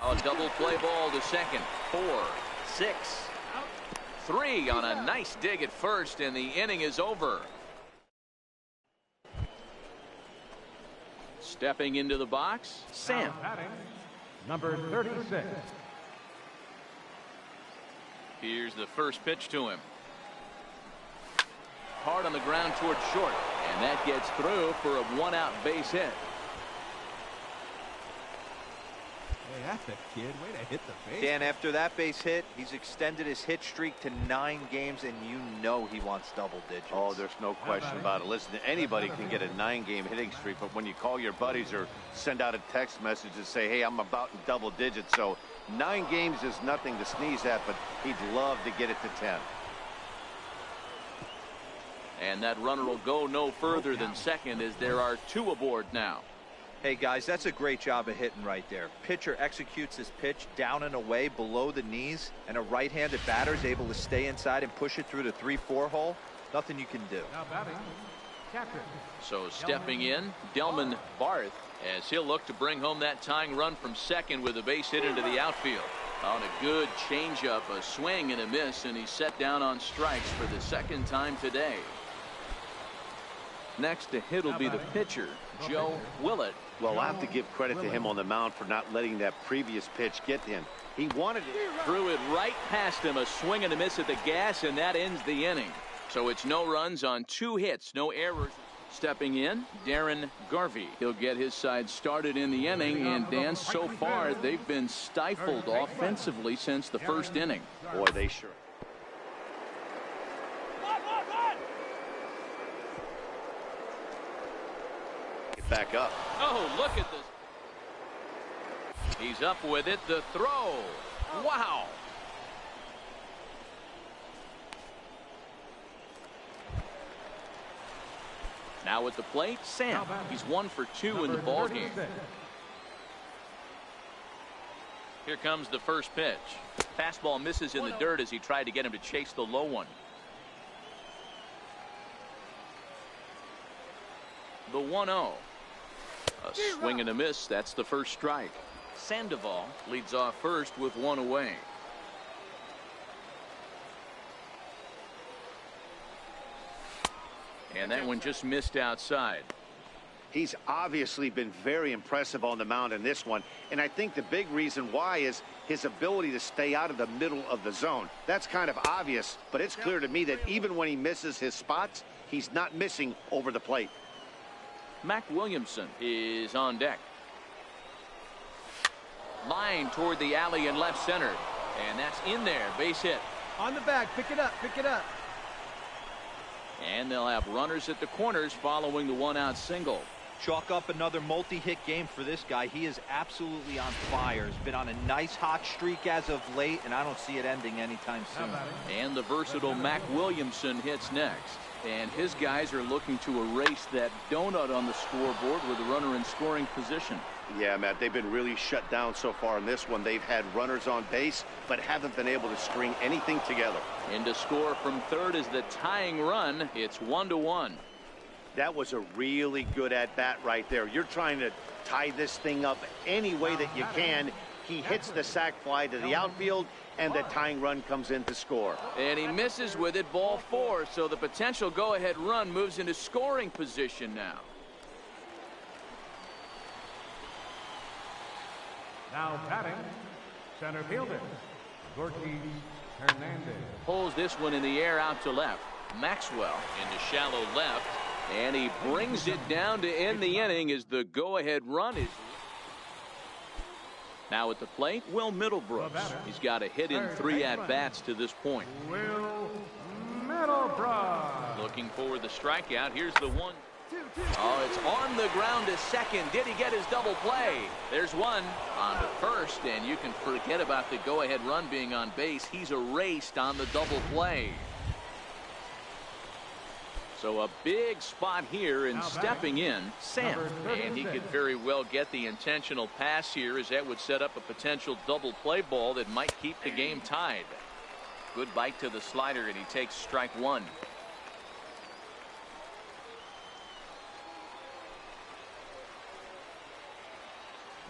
A double play ball to second. 4, 6, 3 on a nice dig at first, and the inning is over. Stepping into the box, Sam. Number 36. Here's the first pitch to him. Hard on the ground toward short, and that gets through for a 1-out base hit. Hey, that's a kid. Way to hit the base. Dan, after that base hit, he's extended his hit streak to 9 games, and you know he wants double digits. Oh, there's no question about it. Listen, anybody can get a 9-game hitting streak, but when you call your buddies or send out a text message and say, hey, I'm about in double digits, so 9 games is nothing to sneeze at, but he'd love to get it to 10. And that runner will go no further than second as there are 2 aboard now. Hey, guys, that's a great job of hitting right there. Pitcher executes his pitch down and away below the knees, and a right-handed batter is able to stay inside and push it through the 3-4 hole. Nothing you can do. Now batting, captain. So stepping in, Delman Barth, as he'll look to bring home that tying run from second with a base hit into the outfield. On a good changeup, a swing and a miss, and he's set down on strikes for the 2nd time today. Next to hit will be the pitcher, Joe Willett. Well, I have to give credit to him on the mound for not letting that previous pitch get to him. He wanted it. Threw it right past him, a swing and a miss at the gas, and that ends the inning. So it's no runs on 2 hits, no errors. Stepping in, Darren Garvey. He'll get his side started in the inning, and Dan, so far they've been stifled offensively since the 1st inning. Boy, they sure. Get back up. Oh, look at this. He's up with it. The throw. Wow. Now at the plate, Sam. He's 1 for 2 in the ball game. Here comes the first pitch. Fastball misses in the dirt as he tried to get him to chase the low one. The 1-0. A swing and a miss. That's the first strike. Sandoval leads off first with 1 away. And that one just missed outside. He's obviously been very impressive on the mound in this one, and I think the big reason why is his ability to stay out of the middle of the zone. That's kind of obvious, but it's clear to me that even when he misses his spots, he's not missing over the plate. Mac Williamson is on deck. Line toward the alley in left center, and that's in there. Base hit. On the bag. Pick it up. Pick it up. And they'll have runners at the corners following the 1-out single. Chalk up another multi-hit game for this guy. He is absolutely on fire. He's been on a nice hot streak as of late, and I don't see it ending anytime soon. And the versatile Mac Williamson hits next. And his guys are looking to erase that donut on the scoreboard with a runner in scoring position. Yeah, Matt, they've been really shut down so far in this one. They've had runners on base, but haven't been able to string anything together. And to score from third is the tying run. It's 1-1. That was a really good at-bat right there. You're trying to tie this thing up any way that you can. He hits the sac fly to the outfield, and the tying run comes in to score. And he misses with it, ball 4, so the potential go-ahead run moves into scoring position now. Now batting, center fielder, Ortiz Hernandez. Pulls this one in the air out to left. Maxwell into shallow left. And he brings it down to end the inning as the go-ahead run is. Now at the plate, Will Middlebrooks. He's got a hit in 3 at-bats to this point. Will Middlebrooks. Looking for the strikeout. Here's the 1. Oh, it's on the ground to second. Did he get his double play? There's one on to first, and you can forget about the go-ahead run being on base. He's erased on the double play. So a big spot here, and stepping in, Sam. And he could very well get the intentional pass here, as that would set up a potential double play ball that might keep the game tied. Good bite to the slider, and he takes strike 1.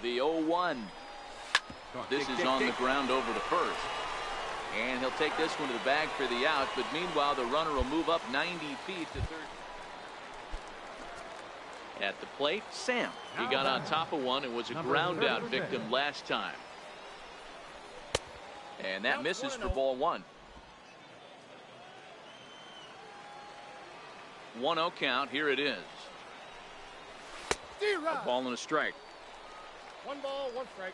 The 0-1. This is on the ground over to first. And he'll take this one to the bag for the out, but meanwhile the runner will move up 90 feet to third. At the plate, Sam. He got on top of one and was a ground out victim last time. And that misses for ball 1. 1-0 count. Here it is. A ball and a strike. 1 ball, 1 strike.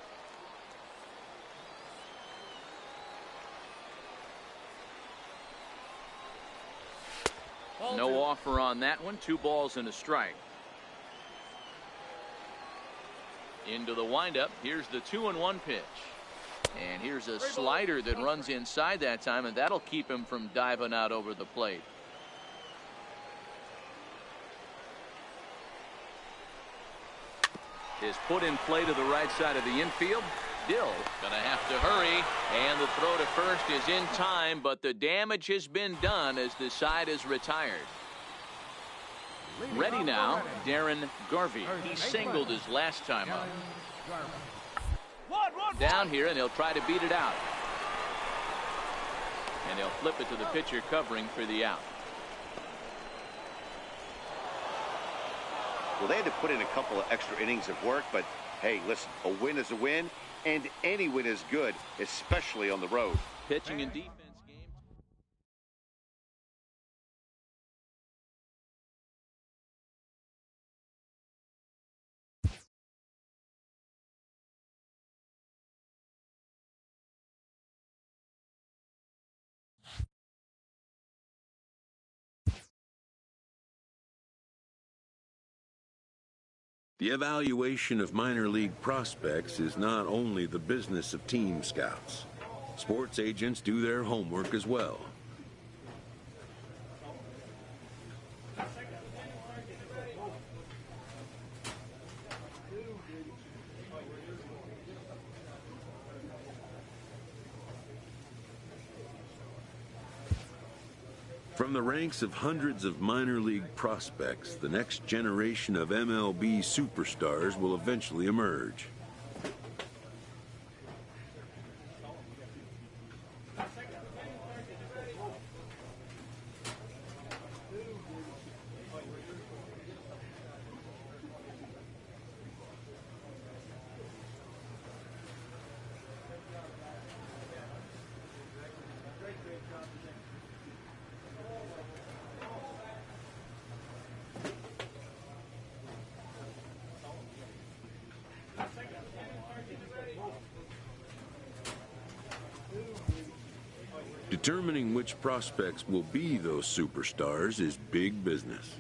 No offer on that one. 2 balls and a strike. Into the windup. Here's the 2-1 pitch. And here's a slider that runs inside that time, and that'll keep him from diving out over the plate. Is put in play to the right side of the infield. Dill gonna have to hurry, and the throw to first is in time, but the damage has been done as the side is retired. Ready now, Darren Garvey. He singled his last time up. Down here, and he'll try to beat it out. And he'll flip it to the pitcher covering for the out. Well, they had to put in a couple of extra innings of work, but hey, listen, a win is a win, and any win is good, especially on the road. Pitching and defense game. The evaluation of minor league prospects is not only the business of team scouts. Sports agents do their homework as well. From the ranks of hundreds of minor league prospects, the next generation of MLB superstars will eventually emerge. Determining which prospects will be those superstars is big business.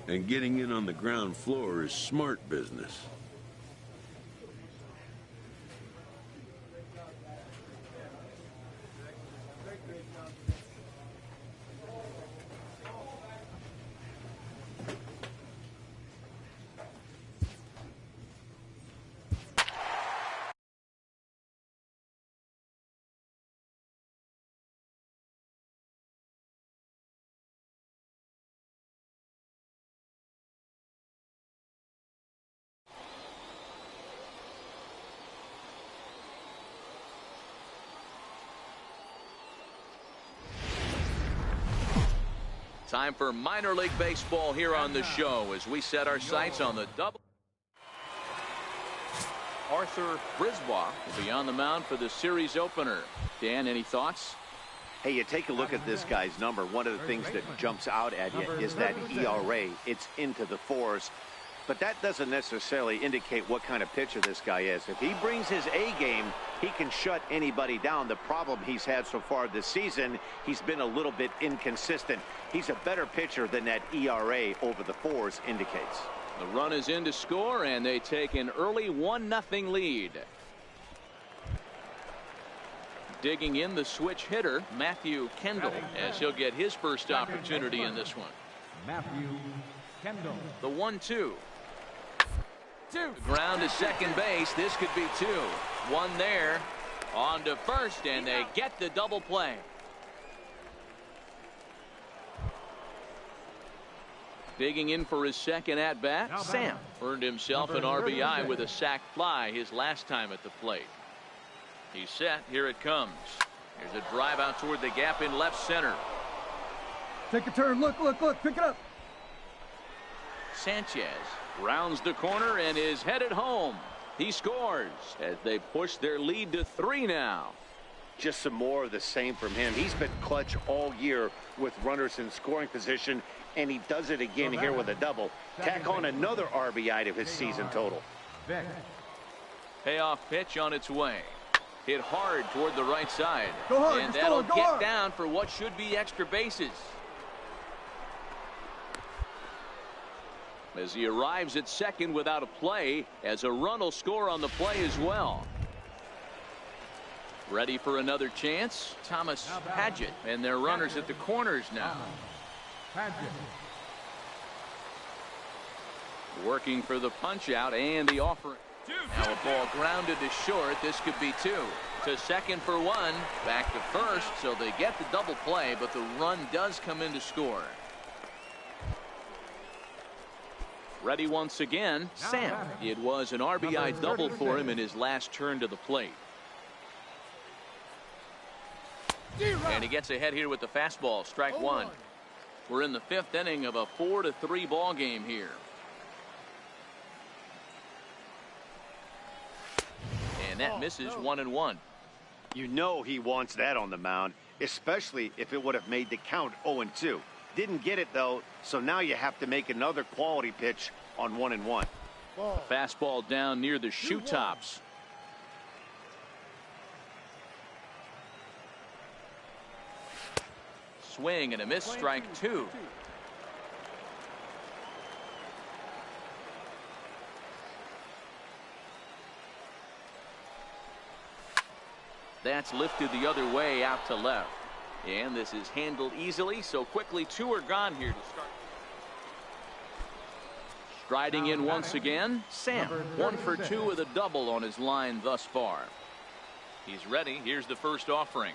and getting in on the ground floor is smart business. Time for minor league baseball here on the show as we set our sights on the double. Arthur Brisbois will be on the mound for the series opener. Dan, any thoughts? Hey, you take a look at this guy's number. One of the things that jumps out at you is that ERA. It's into the fours. But that doesn't necessarily indicate what kind of pitcher this guy is. If he brings his A game, he can shut anybody down. The problem he's had so far this season, he's been a little bit inconsistent. He's a better pitcher than that ERA over the fours indicates. The run is in to score, and they take an early 1-0 lead. Digging in the switch hitter, Matthew Kendall, as he'll get his first opportunity in this one. Matthew Kendall. The 1-2. Ground to second base. This could be two. One there. On to first, and they get the double play. Digging in for his second at-bat, Sam earned himself an RBI with a sac fly his last time at the plate. He's set. Here it comes. There's a drive out toward the gap in left center. Take a turn. Look. Pick it up. Sanchez rounds the corner and is headed home. He scores as they push their lead to 3 now. Just some more of the same from him. He's been clutch all year with runners in scoring position, and he does it again here with a double. Tack on another RBI to his season total. Payoff pitch on its way. Hit hard toward the right side. Go hard, and that'll get down for what should be extra bases. As he arrives at second without a play, as a run will score on the play as well. Ready for another chance? Thomas Padgett, and their runners at the corners now. Working for the punch out and the offer. Now a ball grounded to short. This could be two. To second for one. Back to first, so they get the double play, but the run does come in to score. Ready once again, Sam. It was an RBI double for him in his last turn to the plate. And he gets ahead here with the fastball, strike one. We're in the 5th inning of a 4-3 ball game here. And that misses 1-1. You know he wants that on the mound, especially if it would have made the count 0-2. Didn't get it, though, so now you have to make another quality pitch on 1-1. Fastball down near the shoe tops. Swing and a miss, strike two. That's lifted the other way out to left. And this is handled easily, so quickly 2 are gone here to start. Striding in once again, Sam. 1 for 2 with a double on his line thus far. He's ready. Here's the first offering.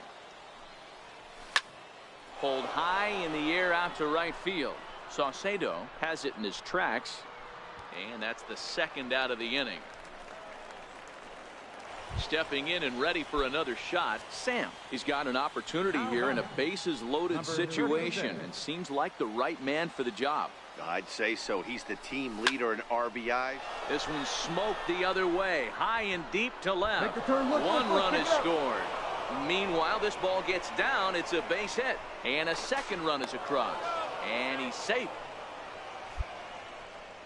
Pulled high in the air out to right field. Saucedo has it in his tracks, and that's the second out of the inning. Stepping in and ready for another shot, Sam. He's got an opportunity here in a bases loaded situation and seems like the right man for the job. I'd say so. He's the team leader in RBI. This one smoked the other way, high and deep to left. Take a turn, look, One run is scored. Meanwhile, this ball gets down. It's a base hit, and a second run is across, and he's safe.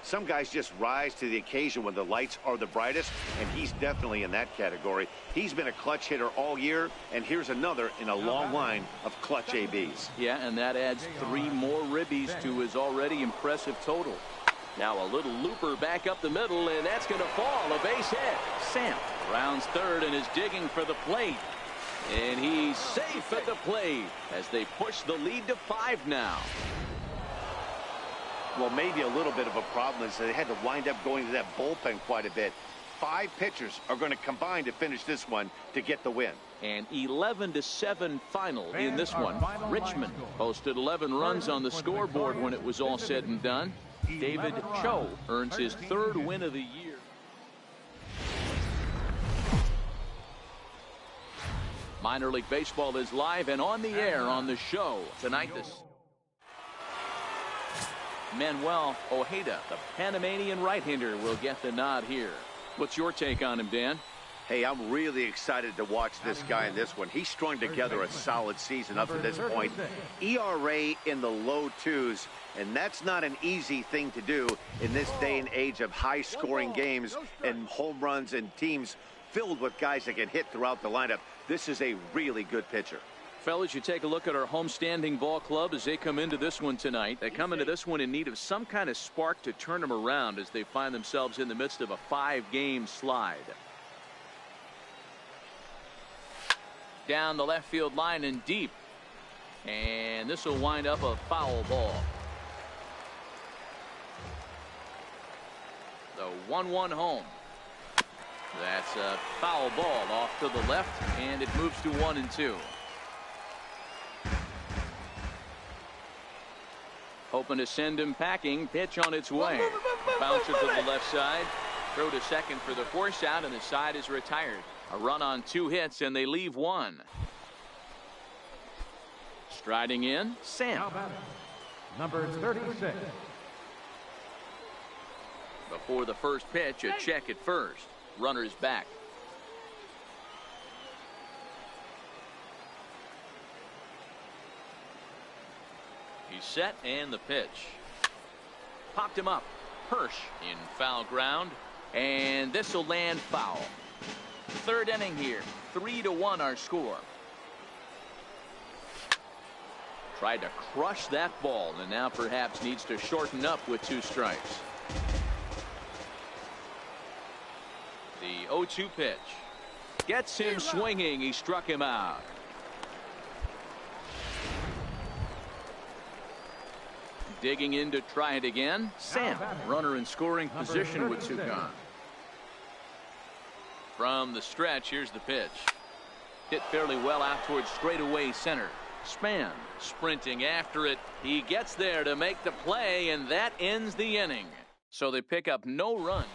Some guys just rise to the occasion when the lights are the brightest, and he's definitely in that category. He's been a clutch hitter all year, and here's another in a long line of clutch ABs. Yeah, and that adds 3 more ribbies to his already impressive total. Now a little looper back up the middle, and that's going to fall. A base hit. Sam rounds third and is digging for the plate. And he's safe at the plate as they push the lead to 5 now. Well, maybe a little bit of a problem is they had to wind up going to that bullpen quite a bit. 5 pitchers are going to combine to finish this one to get the win. An 11-7 final in this one. Richmond posted 11 runs on the scoreboard when it was all said and done. David Cho earns his 3rd win of the year. Minor League Baseball is live and on the air on the show tonight. This Manuel Ojeda, the Panamanian right-hander, will get the nod here. What's your take on him, Dan? Hey, I'm really excited to watch this guy in this one. He's strung together a solid season up to this point. ERA in the low 2s, and that's not an easy thing to do in this day and age of high-scoring games and home runs and teams filled with guys that can hit throughout the lineup. This is a really good pitcher. Fellas, you take a look at our homestanding ball club as they come into this one tonight. They come into this one in need of some kind of spark to turn them around as they find themselves in the midst of a 5-game slide. Down the left field line and deep. And this will wind up a foul ball. The 1-1 home. That's a foul ball off to the left, and it moves to 1-2. Hoping to send him packing. Pitch on its way. Bouncer to the left side. Throw to second for the force out, and the side is retired. A run on 2 hits, and they leave 1. Striding in, Sam. Number 36. Before the first pitch, a check at first. Runner's back. He's set, and the pitch. Popped him up. Hirsch in foul ground, and this will land foul. 3rd inning here. 3-1 our score. Tried to crush that ball, and now perhaps needs to shorten up with 2 strikes. The 0-2 pitch. Gets him swinging. He struck him out. Digging in to try it again. Sam, runner in scoring position with 2 gone. From the stretch, here's the pitch. Hit fairly well out towards straightaway center. Span sprinting after it. He gets there to make the play, and that ends the inning. So they pick up no run.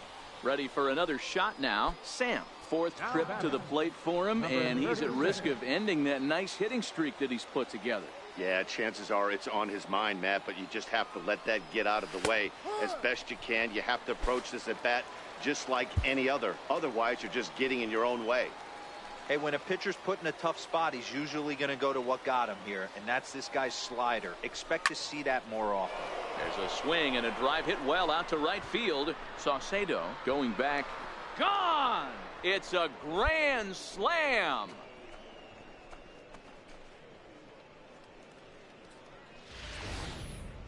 Ready for another shot now. Sam, 4th trip to the plate for him, and he's at risk of ending that nice hitting streak that he's put together. Yeah, chances are it's on his mind, Matt, but you just have to let that get out of the way as best you can. You have to approach this at bat just like any other. Otherwise, you're just getting in your own way. Hey, when a pitcher's put in a tough spot, he's usually going to go to what got him here, and that's this guy's slider. Expect to see that more often. There's a swing and a drive hit well out to right field. Saucedo going back. Gone! It's a grand slam.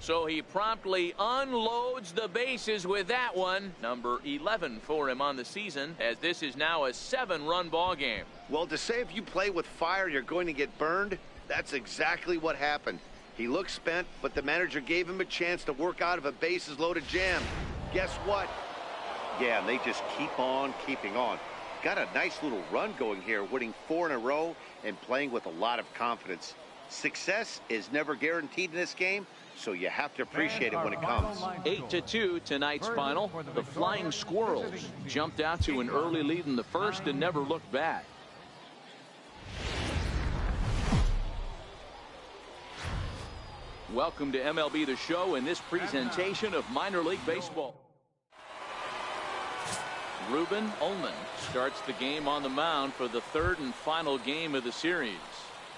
So he promptly unloads the bases with that one. Number 11 for him on the season, as this is now a 7-run ball game. Well, to say if you play with fire, you're going to get burned, that's exactly what happened. He looked spent, but the manager gave him a chance to work out of a bases-loaded jam. Guess what? Yeah, they just keep on keeping on. Got a nice little run going here, winning 4 in a row and playing with a lot of confidence. Success is never guaranteed in this game, so you have to appreciate it when it comes. 8-2 tonight's final. The Flying Squirrels jumped out to an early lead in the first and never looked back. Welcome to MLB The Show in this presentation of minor league baseball. Ruben Ullman starts the game on the mound for the 3rd and final game of the series.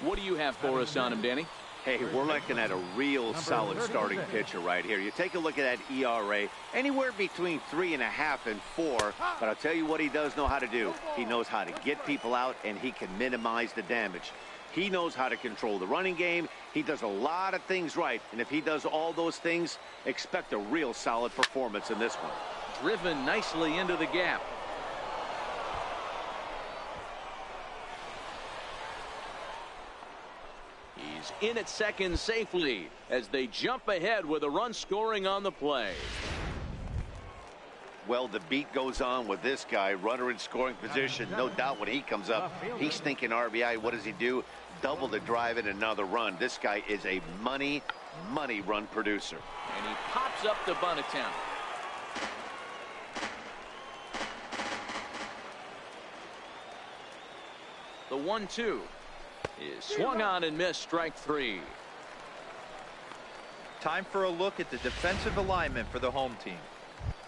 What do you have for us on him, Danny? Hey, we're looking at a real solid starting pitcher right here. You take a look at that ERA, anywhere between 3.5 and 4. But I'll tell you what he does know how to do. He knows how to get people out, and he can minimize the damage. He knows how to control the running game. He does a lot of things right. And if he does all those things, expect a real solid performance in this one. Driven nicely into the gap. He's in at second safely as they jump ahead with a run scoring on the play. Well, the beat goes on with this guy, runner in scoring position. No doubt when he comes up, he's thinking RBI. What does he do? Double the drive and another run. This guy is a money run producer. And he pops up the bunt attempt. The 1-2 is swung on and missed, strike 3. Time for a look at the defensive alignment for the home team.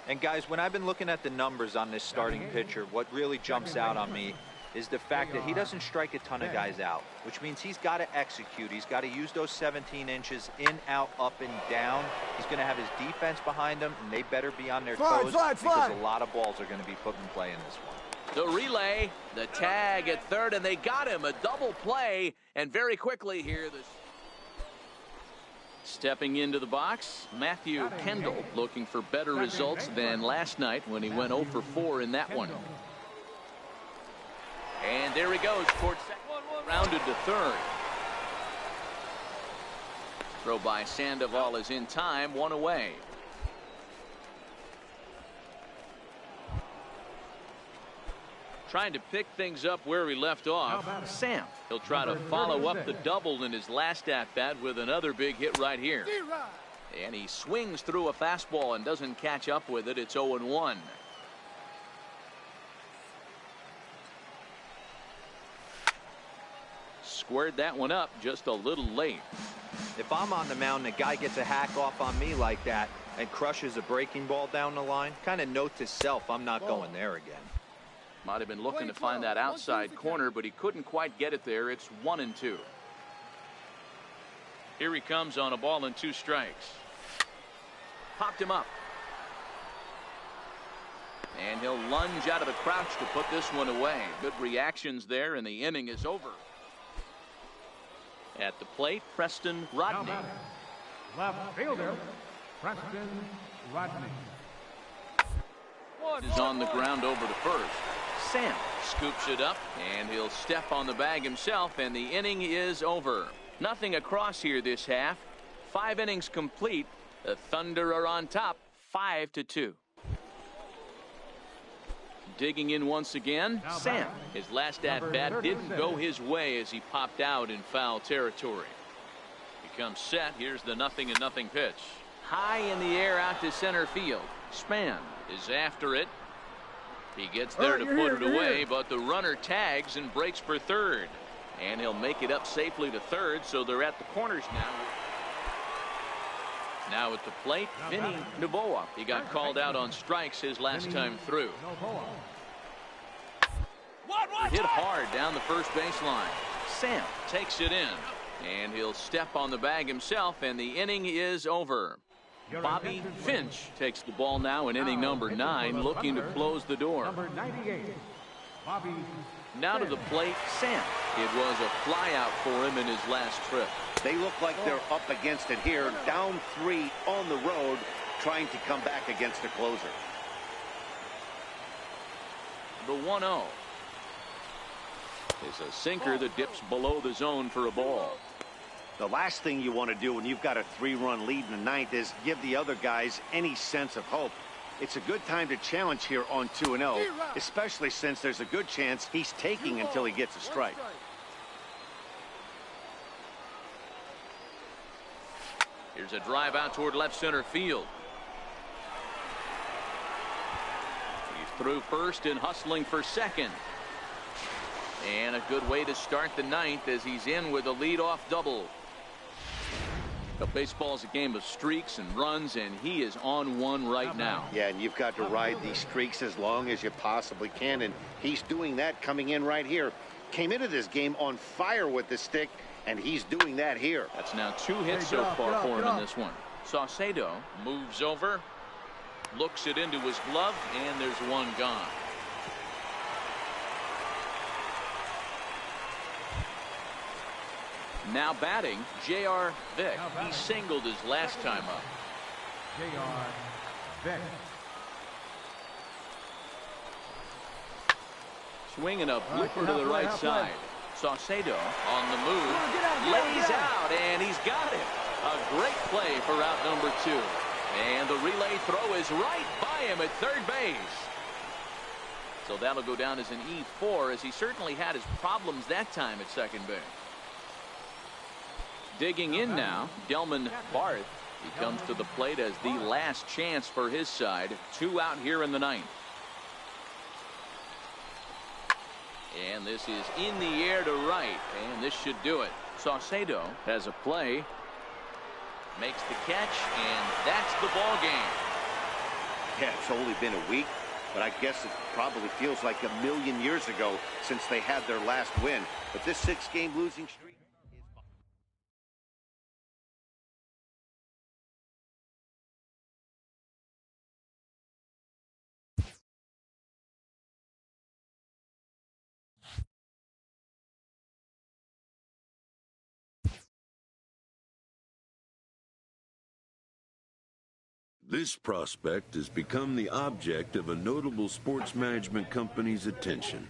And guys, when I've been looking at the numbers on this starting pitcher, what really jumps out on me is the fact that he doesn't strike a ton of guys out, which means he's got to execute. He's got to use those 17 inches in, out, up, and down. He's going to have his defense behind him, and they better be on their toes because a lot of balls are going to be put in play in this one. The relay, the tag at third, and they got him. A double play, and very quickly here, stepping into the box, Matthew Kendall, looking for better results than last night when he went 0 for 4 in that one. And there he goes towards second, rounded to third. Throw by Sandoval is in time, 1 away. Trying to pick things up where he left off. Sam, he'll try to follow up the double in his last at-bat with another big hit right here. And he swings through a fastball and doesn't catch up with it. It's 0-1. Squared that one up just a little late. If I'm on the mound, the guy gets a hack off on me like that and crushes a breaking ball down the line, kind of note to self, I'm not going there again. Might have been looking to find that outside corner, but he couldn't quite get it there. It's 1-2. Here he comes on a ball and 2 strikes. Popped him up. And he'll lunge out of the crouch to put this one away. Good reactions there, and the inning is over. At the plate, Preston Rodney. Left fielder, Preston Rodney. Is on the ground over to first. Sam scoops it up, and he'll step on the bag himself, and the inning is over. Nothing across here this half. 5 innings complete. The Thunder are on top, 5-2. Digging in once again, Sam. His last at-bat didn't go his way as he popped out in foul territory. He comes set. Here's the 0-0 pitch. High in the air out to center field. Span is after it. He gets there to put it away, but the runner tags and breaks for third. And he'll make it up safely to third, so they're at the corners now. Now at the plate, Vinny Novoa. He got called out on strikes his last time through. Hit hard down the first baseline. Sam takes it in, and he'll step on the bag himself, and the inning is over. Bobby Finch takes the ball now in inning number 9, looking to close the door. Number 98, Bobby. Now to the plate, Sam. It was a flyout for him in his last trip. They look like they're up against it here, down 3 on the road, trying to come back against the closer. The 1-0 is a sinker that dips below the zone for a ball. The last thing you want to do when you've got a 3-run lead in the 9th is give the other guys any sense of hope. It's a good time to challenge here on 2-0, especially since there's a good chance he's taking until he gets a strike. Here's a drive out toward left center field. He's through first and hustling for second. And a good way to start the 9th as he's in with a leadoff double. Now, baseball's a game of streaks and runs, and he is on one right now. Yeah, and you've got to ride these streaks as long as you possibly can, and he's doing that coming in right here. came into this game on fire with the stick, and he's doing that here. That's now 2 hits so far for him in this one. Saucedo moves over, looks it into his glove, and there's one gone. Now batting, J.R. Vick. He singled his last time up. J.R. Vick. Swinging a blooper to the right side. Saucedo on the move, lays out, and he's got it. A great play for out number 2. And the relay throw is right by him at third base. So that'll go down as an E4, as he certainly had his problems that time at second base. Digging in now, Delman Barth. He comes to the plate as the last chance for his side. 2 out here in the 9th. And this is in the air to right, and this should do it. Saucedo has a play, makes the catch, and that's the ball game. Yeah, it's only been a week, but I guess it probably feels like a million years ago since they had their last win. But this 6-game losing streak. This prospect has become the object of a notable sports management company's attention.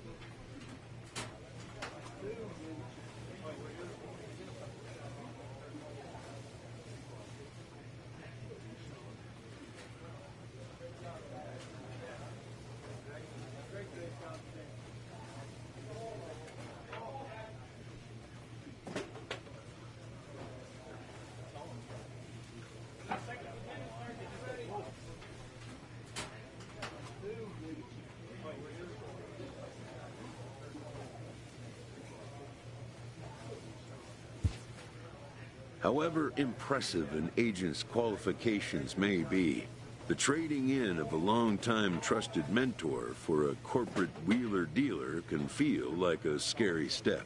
However impressive an agent's qualifications may be, the trading in of a long-time trusted mentor for a corporate wheeler-dealer can feel like a scary step.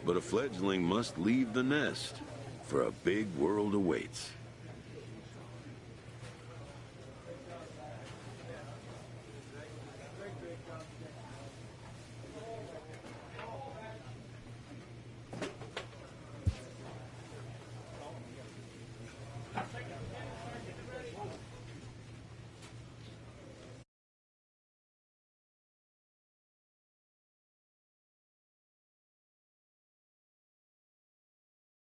But a fledgling must leave the nest, for a big world awaits.